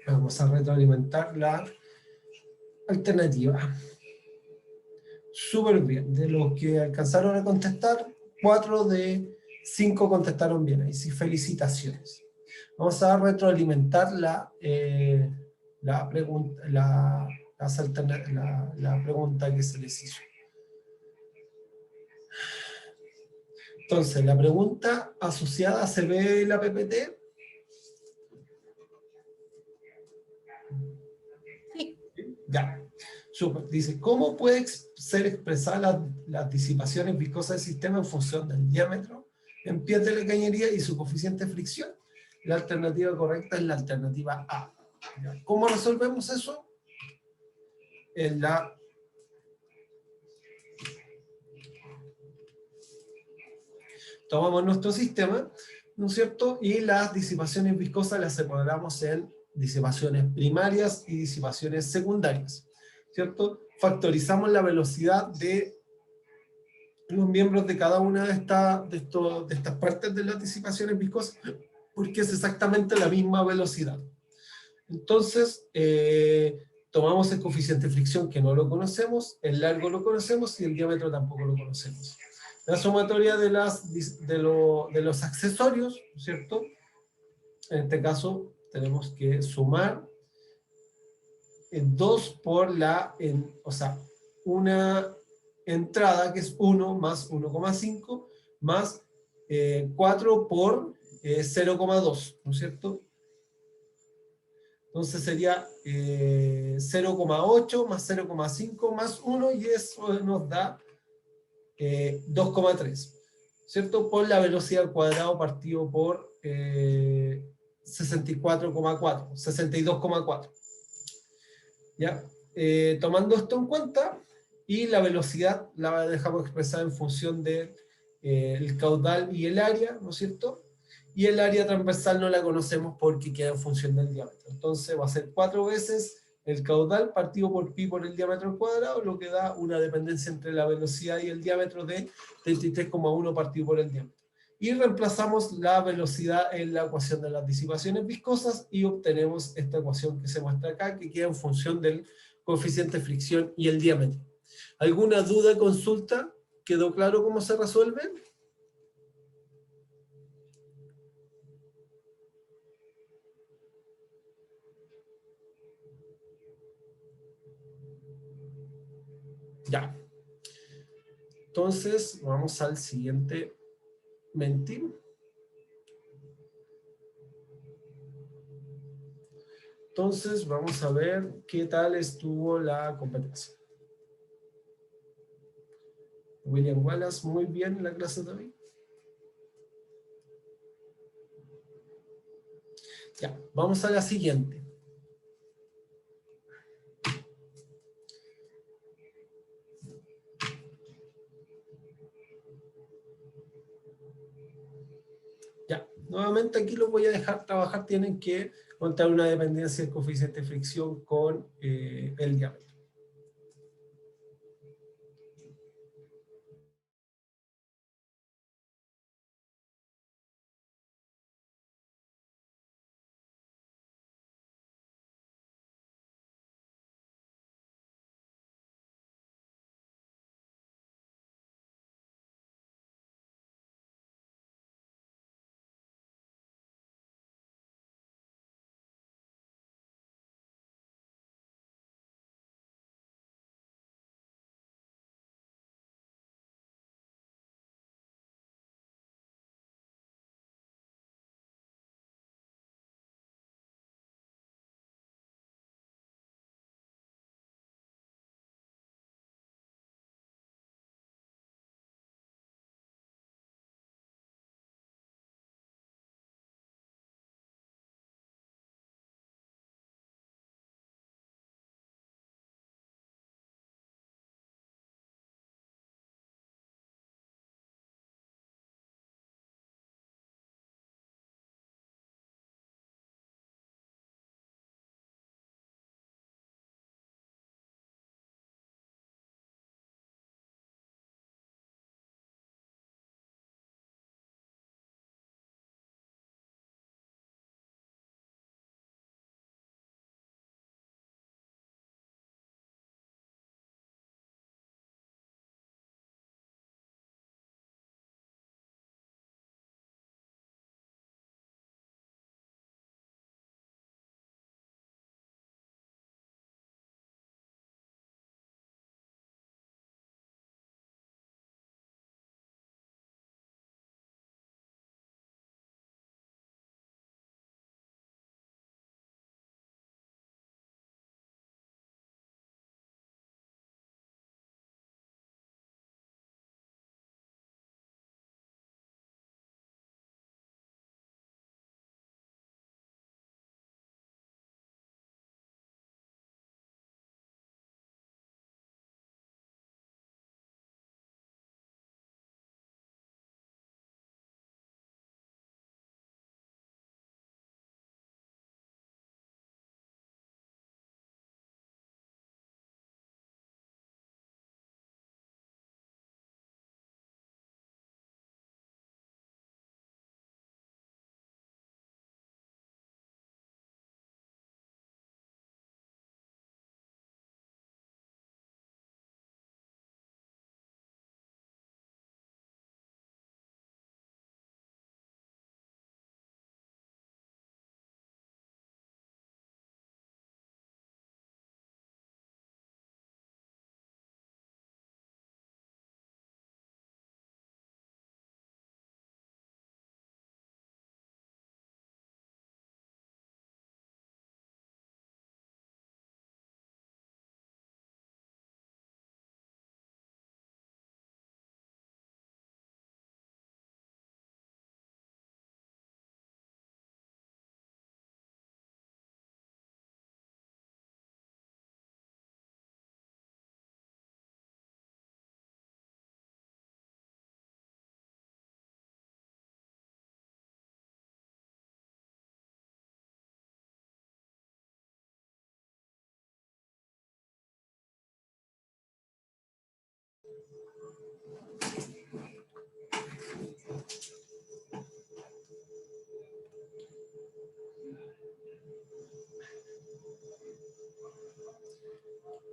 Vamos a retroalimentar la alternativa. Súper bien. De los que alcanzaron a contestar, 4 de 5 contestaron bien. Ahí sí, felicitaciones. Vamos a retroalimentar la pregunta que se les hizo. Entonces, la pregunta asociada se ve en la PPT. Sí. Ya. Súper. Dice, ¿cómo puede ser expresada las disipaciones viscosas del sistema en función del diámetro en pies de la cañería y su coeficiente de fricción? La alternativa correcta es la alternativa A. ¿Ya? ¿Cómo resolvemos eso? Tomamos nuestro sistema, ¿no es cierto? Y las disipaciones viscosas las separamos en disipaciones primarias y disipaciones secundarias, ¿cierto? Factorizamos la velocidad de los miembros de cada una de estas partes de las disipaciones viscosas, porque es exactamente la misma velocidad. Entonces, tomamos el coeficiente de fricción, que no lo conocemos, el largo lo conocemos y el diámetro tampoco lo conocemos. La sumatoria de los accesorios, ¿cierto? En este caso, tenemos que sumar 2 por una entrada que es 1 más 1,5 más 4 por 0,2, ¿no es cierto? Entonces sería 0,8 más 0,5 más 1 y eso nos da 2,3, ¿cierto? Por la velocidad al cuadrado partido por 64,4, 62,4. ¿Ya? Tomando esto en cuenta, y la velocidad la dejamos expresada en función del caudal y el área, ¿no es cierto? Y el área transversal no la conocemos porque queda en función del diámetro. Entonces va a ser 4 veces el caudal partido por pi por el diámetro al cuadrado, lo que da una dependencia entre la velocidad y el diámetro de 33,1 partido por el diámetro. Y reemplazamos la velocidad en la ecuación de las disipaciones viscosas y obtenemos esta ecuación que se muestra acá, que queda en función del coeficiente de fricción y el diámetro. ¿Alguna duda, consulta? ¿Quedó claro cómo se resuelve? Ya. Entonces, vamos al siguiente menti. Entonces, vamos a ver qué tal estuvo la competencia. William Wallace, muy bien en la clase de hoy. Ya, vamos a la siguiente. Ya, nuevamente aquí los voy a dejar trabajar, tienen que contar una dependencia del coeficiente de fricción con el diámetro.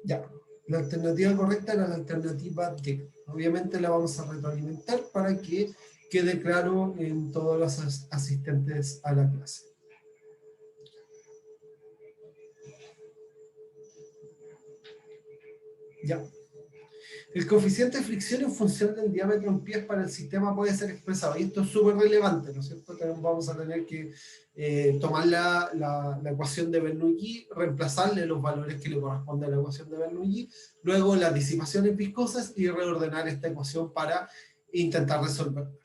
Ya, la alternativa correcta era la alternativa D. Obviamente la vamos a retroalimentar para que quede claro en todos los asistentes a la clase. Ya. El coeficiente de fricción en función del diámetro en pies para el sistema puede ser expresado, y esto es súper relevante, ¿no es cierto? Vamos a tener que tomar la ecuación de Bernoulli, reemplazarle los valores que le corresponden a la ecuación de Bernoulli, luego las disipaciones viscosas y reordenar esta ecuación para intentar resolverla.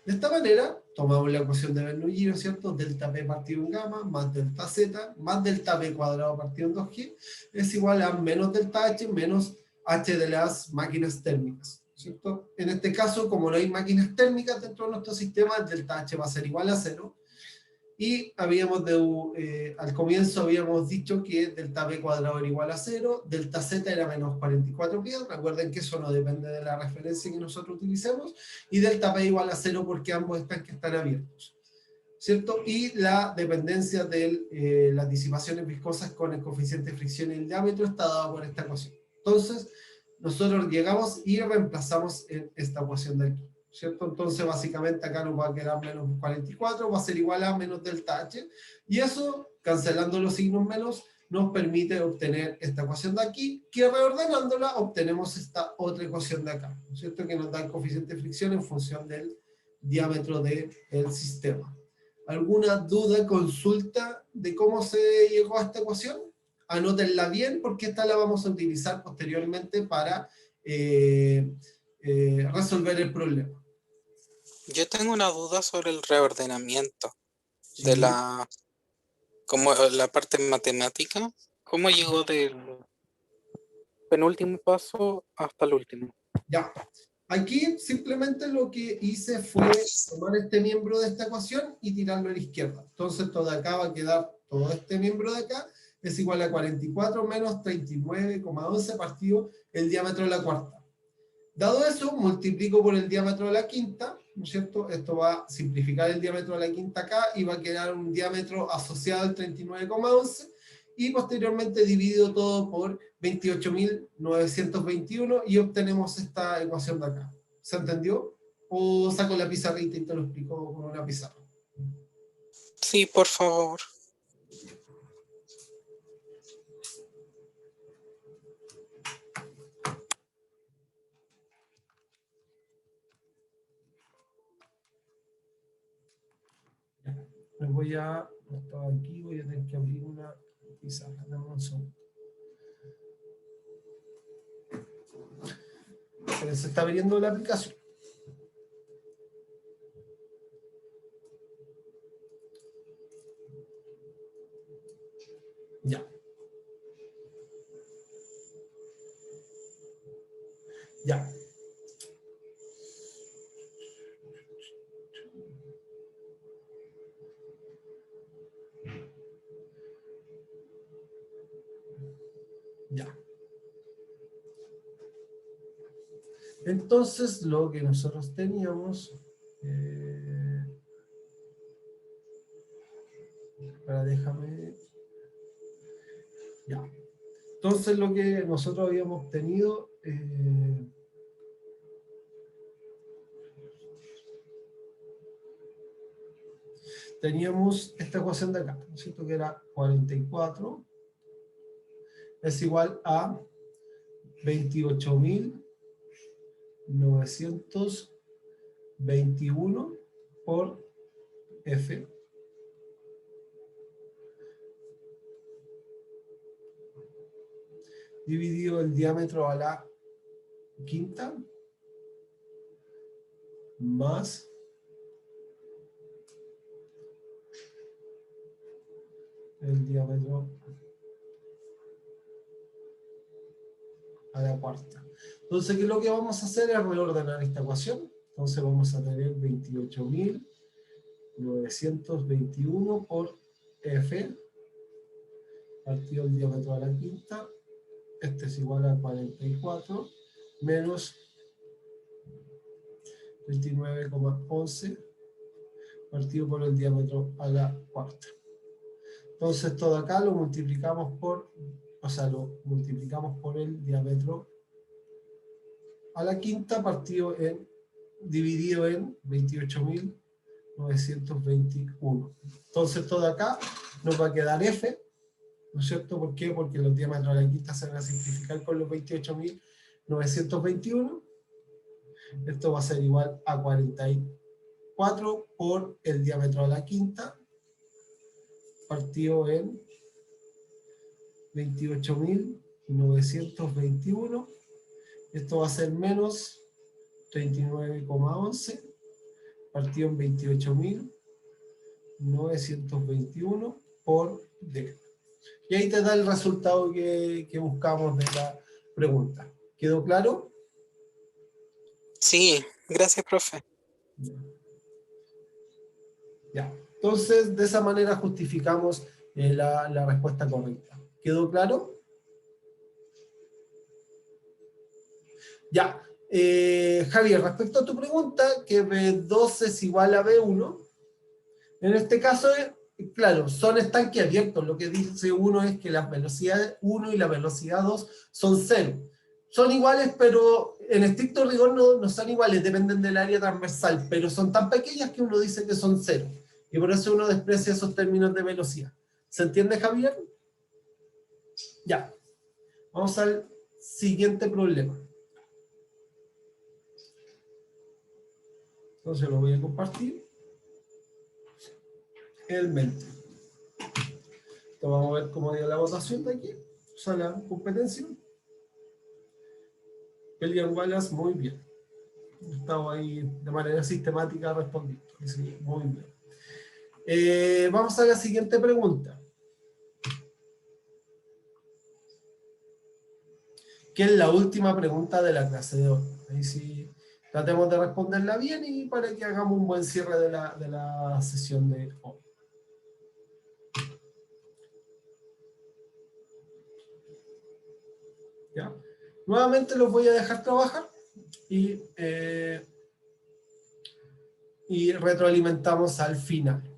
De esta manera, tomamos la ecuación de Bernoulli, ¿no es cierto? Delta P partido en gamma más delta Z más delta P cuadrado partido en 2G es igual a menos delta H menos H de las máquinas térmicas, ¿cierto? En este caso, como no hay máquinas térmicas dentro de nuestro sistema, el delta H va a ser igual a 0. Y al comienzo habíamos dicho que delta P cuadrado era igual a 0, delta Z era menos 44 pi, recuerden que eso no depende de la referencia que nosotros utilicemos, y delta P igual a 0 porque ambos están abiertos, ¿cierto? Y la dependencia de las disipaciones viscosas con el coeficiente de fricción y el diámetro está dada por esta ecuación. Entonces, nosotros llegamos y reemplazamos en esta ecuación de aquí, ¿cierto? Entonces básicamente acá nos va a quedar menos 44, va a ser igual a menos delta H, y eso, cancelando los signos menos, nos permite obtener esta ecuación de aquí, que reordenándola obtenemos esta otra ecuación de acá, ¿cierto? Que nos da el coeficiente de fricción en función del diámetro del sistema. ¿Alguna duda, consulta de cómo se llegó a esta ecuación? Anótenla bien porque esta la vamos a utilizar posteriormente para resolver el problema. Yo tengo una duda sobre el reordenamiento Sí. de como la parte matemática. ¿Cómo llegó del penúltimo paso hasta el último? Ya. Aquí simplemente lo que hice fue tomar este miembro de esta ecuación y tirarlo a la izquierda. Entonces todo de acá va a quedar, todo este miembro de acá es igual a 44 menos 39,11 partido el diámetro de la cuarta. Dado eso, multiplico por el diámetro de la quinta, ¿no es cierto? Esto va a simplificar el diámetro de la quinta acá y va a quedar un diámetro asociado al 39,11 y posteriormente dividido todo por 28.921 y obtenemos esta ecuación de acá. ¿Se entendió? ¿O saco la pizarrita y te lo explico con una pizarra? Sí, por favor. Me voy a, estaba aquí, voy a tener que abrir una pizarra. Dame un segundo. Se está abriendo la aplicación. Ya. Ya. Ya. Entonces, lo que nosotros teníamos... déjame... Ya. Entonces, lo que nosotros habíamos obtenido... teníamos esta ecuación de acá, ¿no es cierto? Que era 44 es igual a 28.921 por F dividido el diámetro a la quinta más el diámetro a la cuarta. Entonces, ¿qué es lo que vamos a hacer? Es reordenar esta ecuación. Entonces vamos a tener 28.921 por F partido el diámetro a la quinta, este es igual a 44, menos 29,11 partido por el diámetro a la cuarta. Entonces todo acá lo multiplicamos por, lo multiplicamos por el diámetro a la quinta dividido en 28.921. Entonces todo acá nos va a quedar F, ¿no es cierto? ¿Por qué? Porque los diámetros a la quinta se van a simplificar con los 28.921. Esto va a ser igual a 44 por el diámetro a la quinta, partido en 28.921. Esto va a ser menos 39,11 partido en 28.921 por D. Y ahí te da el resultado que buscamos de la pregunta. ¿Quedó claro? Sí, gracias, profe. Ya. Entonces, de esa manera justificamos la respuesta correcta. ¿Quedó claro? Ya. Javier, respecto a tu pregunta, que B2 es igual a B1, en este caso, claro, son estanques abiertos. Lo que dice uno es que la velocidad 1 y la velocidad 2 son 0. Son iguales, pero en estricto rigor no son iguales, dependen del área transversal, pero son tan pequeñas que uno dice que son 0. Y por eso uno desprecia esos términos de velocidad. ¿Se entiende, Javier? Ya. Vamos al siguiente problema. Entonces lo voy a compartir. El mente. Entonces vamos a ver cómo dio la votación de aquí. O sea, la competencia. William Wallace, muy bien. Estaba ahí de manera sistemática respondiendo. Sí, muy bien. Vamos a la siguiente pregunta. Que es la última pregunta de la clase de hoy. Ahí sí tratemos de responderla bien y para que hagamos un buen cierre de la sesión de hoy. ¿Ya? Nuevamente los voy a dejar trabajar y retroalimentamos al final.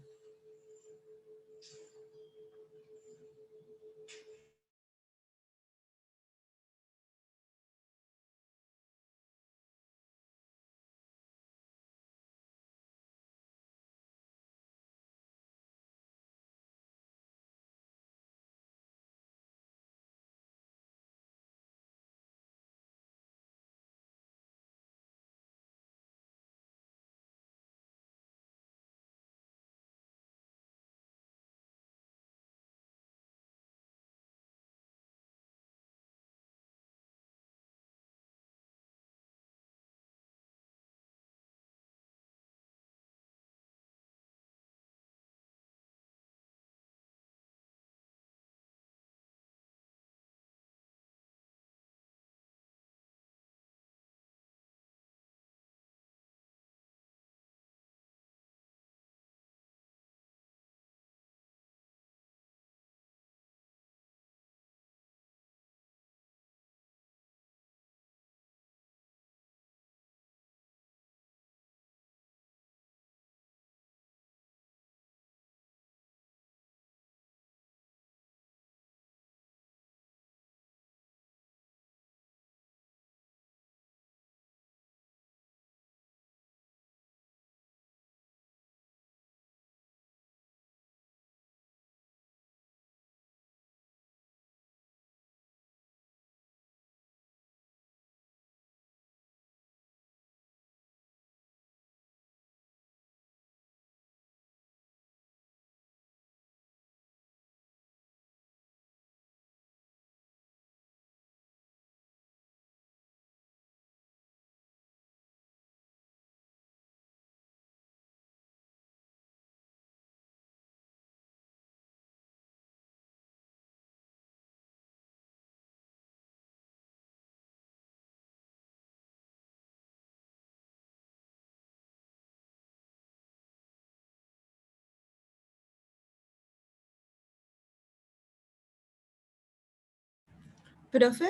¿Profe?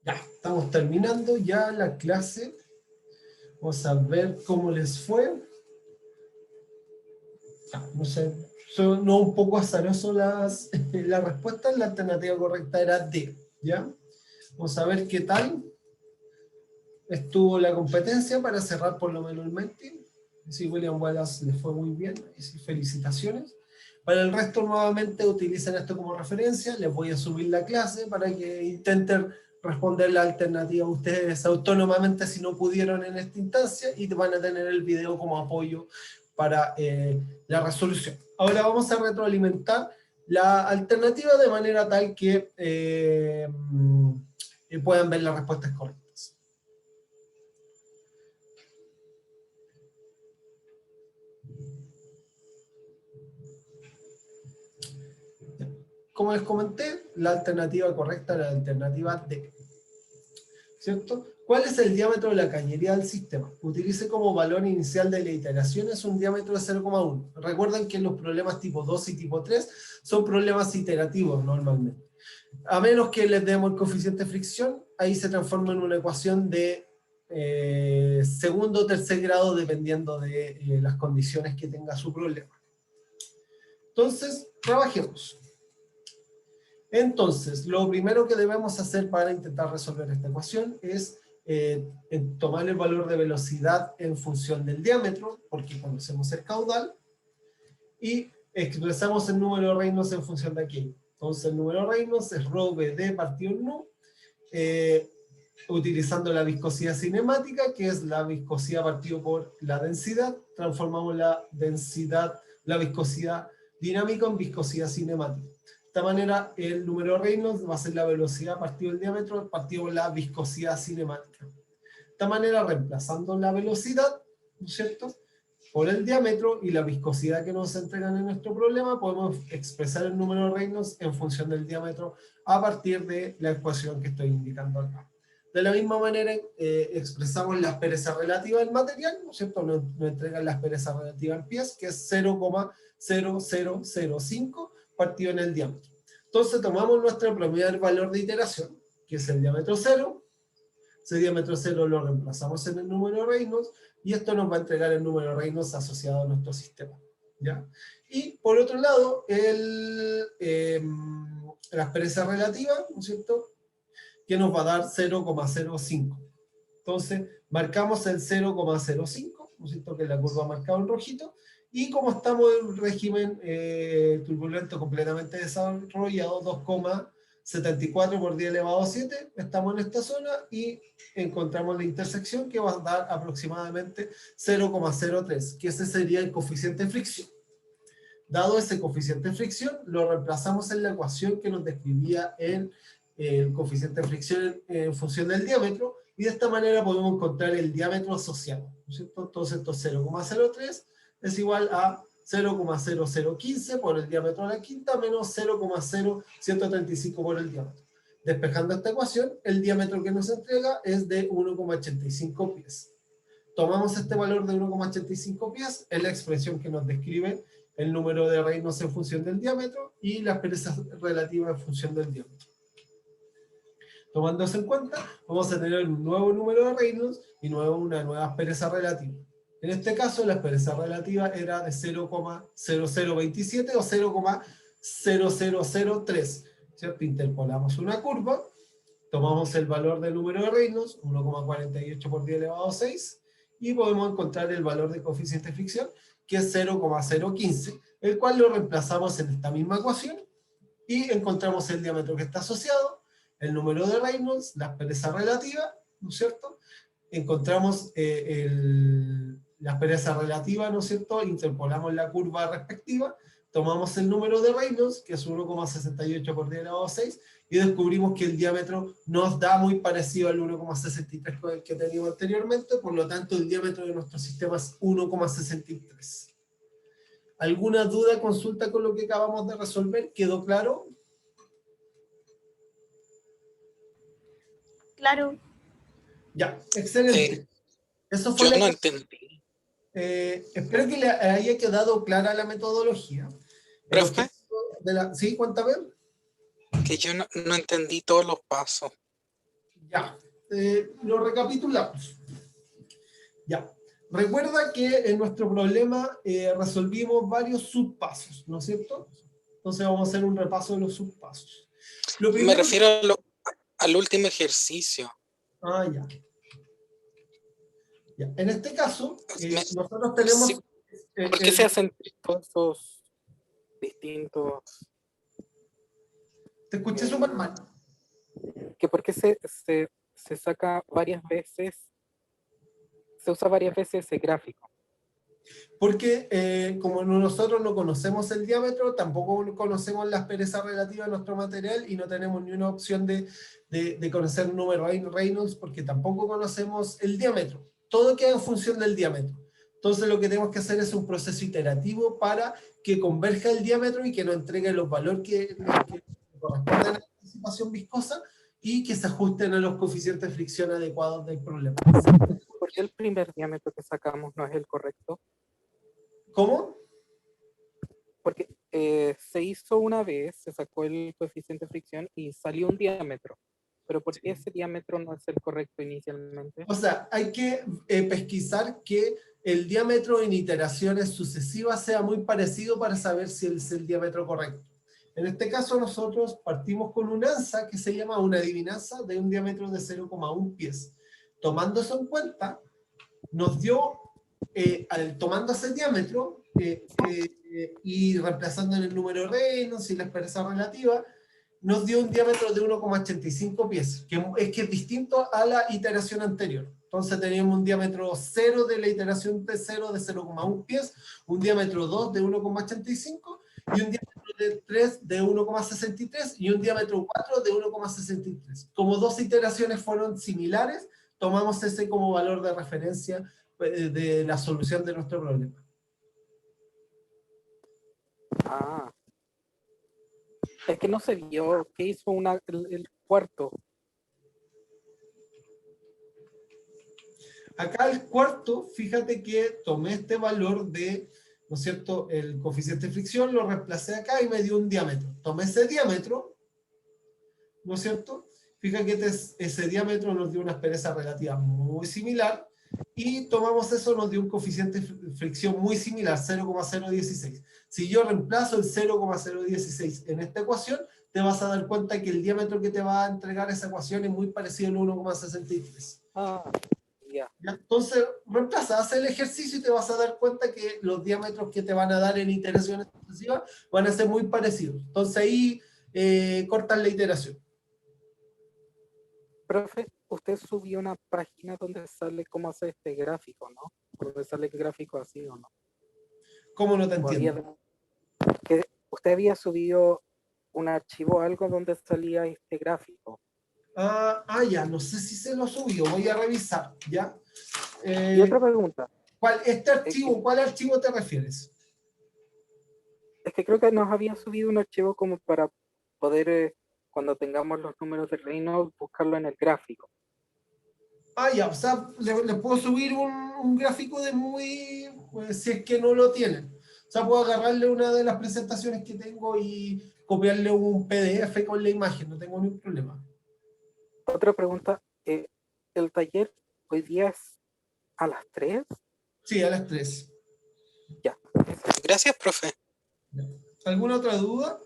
Ya, estamos terminando ya la clase. Vamos a ver cómo les fue. Ya, no sé, son no un poco azaroso las respuestas. La alternativa correcta era D. ¿Ya? Vamos a ver qué tal estuvo la competencia para cerrar por lo menos el Menti. Si William Wallace le fue muy bien, y felicitaciones. Para el resto, nuevamente, utilicen esto como referencia. Les voy a subir la clase para que intenten responder la alternativa ustedes autónomamente si no pudieron en esta instancia, y van a tener el video como apoyo para la resolución. Ahora vamos a retroalimentar la alternativa de manera tal que puedan ver las respuestas correctas. Como les comenté, la alternativa correcta era la alternativa D. ¿Cierto? ¿Cuál es el diámetro de la cañería del sistema? Utilice como valor inicial de la iteración es un diámetro de 0,1. Recuerden que los problemas tipo 2 y tipo 3 son problemas iterativos normalmente. A menos que les demos el coeficiente de fricción, ahí se transforma en una ecuación de segundo o tercer grado dependiendo de las condiciones que tenga su problema. Entonces, trabajemos. Entonces, lo primero que debemos hacer para intentar resolver esta ecuación es tomar el valor de velocidad en función del diámetro, porque conocemos el caudal, y expresamos el número de Reynolds en función de aquello. Entonces el número de Reynolds es rho BD partido en nu, utilizando la viscosidad cinemática, que es la viscosidad partido por la densidad. Transformamos la viscosidad dinámica en viscosidad cinemática. De esta manera, el número de Reynolds va a ser la velocidad partido el diámetro partido por la viscosidad cinemática. De esta manera, reemplazando la velocidad, ¿no es cierto?, por el diámetro y la viscosidad que nos entregan en nuestro problema, podemos expresar el número de Reynolds en función del diámetro a partir de la ecuación que estoy indicando acá. De la misma manera, expresamos la aspereza relativa del material, ¿no es cierto? Nos entregan la aspereza relativa en pies, que es 0,0005 partido en el diámetro. Entonces tomamos nuestro primer valor de iteración, que es el diámetro 0. Ese diámetro 0 lo reemplazamos en el número de Reynolds, y esto nos va a entregar el número de Reynolds asociado a nuestro sistema, ¿ya? Y por otro lado, la aspereza relativa, ¿no es cierto?, que nos va a dar 0,05. Entonces, marcamos el 0,05, ¿no es cierto?, que es la curva marcada en rojito, y como estamos en un régimen turbulento completamente desarrollado, 2,74 por 10 elevado a 7, estamos en esta zona y encontramos la intersección que va a dar aproximadamente 0,03, que ese sería el coeficiente de fricción. Dado ese coeficiente de fricción, lo reemplazamos en la ecuación que nos describía el coeficiente de fricción en función del diámetro, y de esta manera podemos encontrar el diámetro asociado, ¿no es cierto? Entonces esto 0,03 es igual a 0,0015 por el diámetro a la quinta menos 0,0135 por el diámetro. Despejando esta ecuación, el diámetro que nos entrega es de 1,85 pies. Tomamos este valor de 1,85 pies en la expresión que nos describe el número de Reynolds en función del diámetro y la aspereza relativa en función del diámetro. Tomando eso en cuenta, vamos a tener un nuevo número de Reynolds y una nueva aspereza relativa. En este caso, la aspereza relativa era de 0,0027 o 0,0003. ¿Cierto? Interpolamos una curva, tomamos el valor del número de Reynolds, 1,48 por 10 elevado a 6, y podemos encontrar el valor de coeficiente de fricción, que es 0,015, el cual lo reemplazamos en esta misma ecuación, y encontramos el diámetro que está asociado, el número de Reynolds, la aspereza relativa, ¿no es cierto? Encontramos la aspereza relativa, ¿no es cierto? Interpolamos la curva respectiva, tomamos el número de Reynolds, que es 1,68 por 10 elevado a 6, y descubrimos que el diámetro nos da muy parecido al 1,63 que teníamos anteriormente, por lo tanto el diámetro de nuestro sistema es 1,63. ¿Alguna duda, consulta con lo que acabamos de resolver? ¿Quedó claro? Claro. Ya, excelente. Eso fue Yo no entendí. espero que le haya quedado clara la metodología. ¿Profe? ¿Sí? Cuéntame. Que yo no entendí todos los pasos. Ya, lo recapitulamos. Ya, recuerda que en nuestro problema resolvimos varios subpasos, ¿no es cierto? Entonces vamos a hacer un repaso de los subpasos. Me refiero al último ejercicio. Ah, ya. Ya. En este caso, nosotros tenemos... Sí. ¿Por qué se hacen todos esos distintos? Te escuché súper mal. Que por qué se saca varias veces, se usa varias veces ese gráfico. Porque como nosotros no conocemos el diámetro, tampoco conocemos la aspereza relativa de nuestro material y no tenemos ni una opción de conocer un número Reynolds porque tampoco conocemos el diámetro. Todo queda en función del diámetro. Entonces lo que tenemos que hacer es un proceso iterativo para que converja el diámetro y que nos entregue los valores que corresponden a la participación viscosa y que se ajusten a los coeficientes de fricción adecuados del problema. ¿Por qué el primer diámetro que sacamos no es el correcto? ¿Cómo? Porque se hizo una vez, se sacó el coeficiente de fricción y salió un diámetro. Pero ¿por qué ese diámetro no es el correcto inicialmente? O sea, hay que pesquisar que el diámetro en iteraciones sucesivas sea muy parecido para saber si es el diámetro correcto. En este caso nosotros partimos con una ANSA que se llama una adivinanza de un diámetro de 0,1 pies. Tomando eso en cuenta, nos dio, tomando ese diámetro, y reemplazando en el número Reynolds y la expresa relativa, nos dio un diámetro de 1,85 pies, que es distinto a la iteración anterior. Entonces teníamos un diámetro 0 de la iteración T0 de 0,1 pies, un diámetro 2 de 1,85 y un diámetro de 3 de 1,63 y un diámetro 4 de 1,63. Como dos iteraciones fueron similares, tomamos ese como valor de referencia de la solución de nuestro problema. Ah. Es que no se vio que hizo el cuarto. Acá el cuarto, fíjate que tomé este valor de, ¿no es cierto?, el coeficiente de fricción, lo reemplacé acá y me dio un diámetro. Tomé ese diámetro, ¿no es cierto? Fíjate que ese diámetro nos dio una aspereza relativa muy similar, y tomamos eso, nos dio un coeficiente de fricción muy similar, 0,016. Si yo reemplazo el 0,016 en esta ecuación, te vas a dar cuenta que el diámetro que te va a entregar esa ecuación es muy parecido al 1,63. Ah, ya. Entonces, reemplaza, haz el ejercicio y te vas a dar cuenta que los diámetros que te van a dar en iteraciones sucesivas van a ser muy parecidos. Entonces ahí cortas la iteración. Profe, usted subió una página donde sale cómo hacer este gráfico, ¿no? Donde sale el gráfico así o no. ¿Cómo no te O entiendo? que usted había subido un archivo o algo donde salía este gráfico. Ya, no sé si se lo subió, voy a revisar, ¿ya? Y otra pregunta. ¿Cuál archivo te refieres? Es que creo que nos había subido un archivo como para poder, cuando tengamos los números de Reynolds, buscarlo en el gráfico. Ya, o sea, le puedo subir un gráfico de pues, si es que no lo tienen. O sea, puedo agarrarle una de las presentaciones que tengo y copiarle un PDF con la imagen, no tengo ningún problema. Otra pregunta, ¿el taller hoy día es a las 3? Sí, a las 3. Ya. Gracias, profe. ¿Alguna otra duda?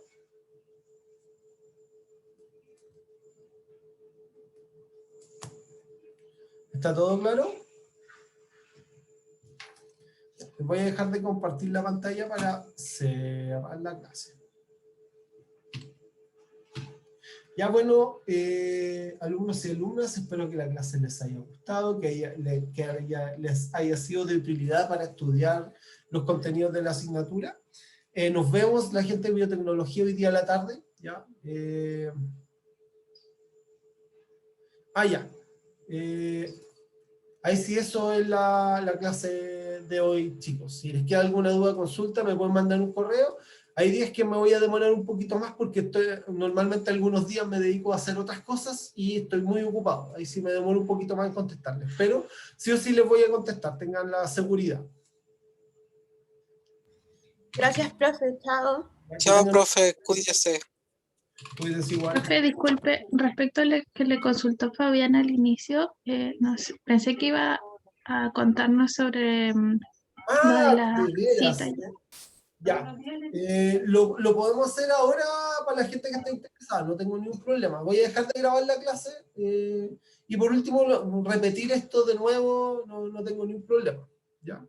¿Está todo claro? Voy a dejar de compartir la pantalla para cerrar la clase. Ya bueno, alumnos y alumnas, espero que la clase les haya gustado, que les haya sido de utilidad para estudiar los contenidos de la asignatura. Nos vemos, la gente de biotecnología, hoy día a la tarde. ¿Ya? Ya. Ahí sí, eso es la clase de hoy, chicos. Si les queda alguna duda, consulta, me pueden mandar un correo. Hay días que me voy a demorar un poquito más porque normalmente algunos días me dedico a hacer otras cosas y estoy muy ocupado. Ahí sí me demoro un poquito más en contestarles. Pero sí o sí les voy a contestar, tengan la seguridad. Gracias, profe. Chao. Chao, profe, cuídese. Cuídense igual. Profe, disculpe, respecto a lo que le consultó Fabián al inicio, pensé que iba a contarnos sobre lo de la de veras. cita. Ya. Lo podemos hacer ahora para la gente que está interesada, no tengo ningún problema. Voy a dejar de grabar la clase y por último repetir esto de nuevo, no tengo ningún problema. ¿Ya?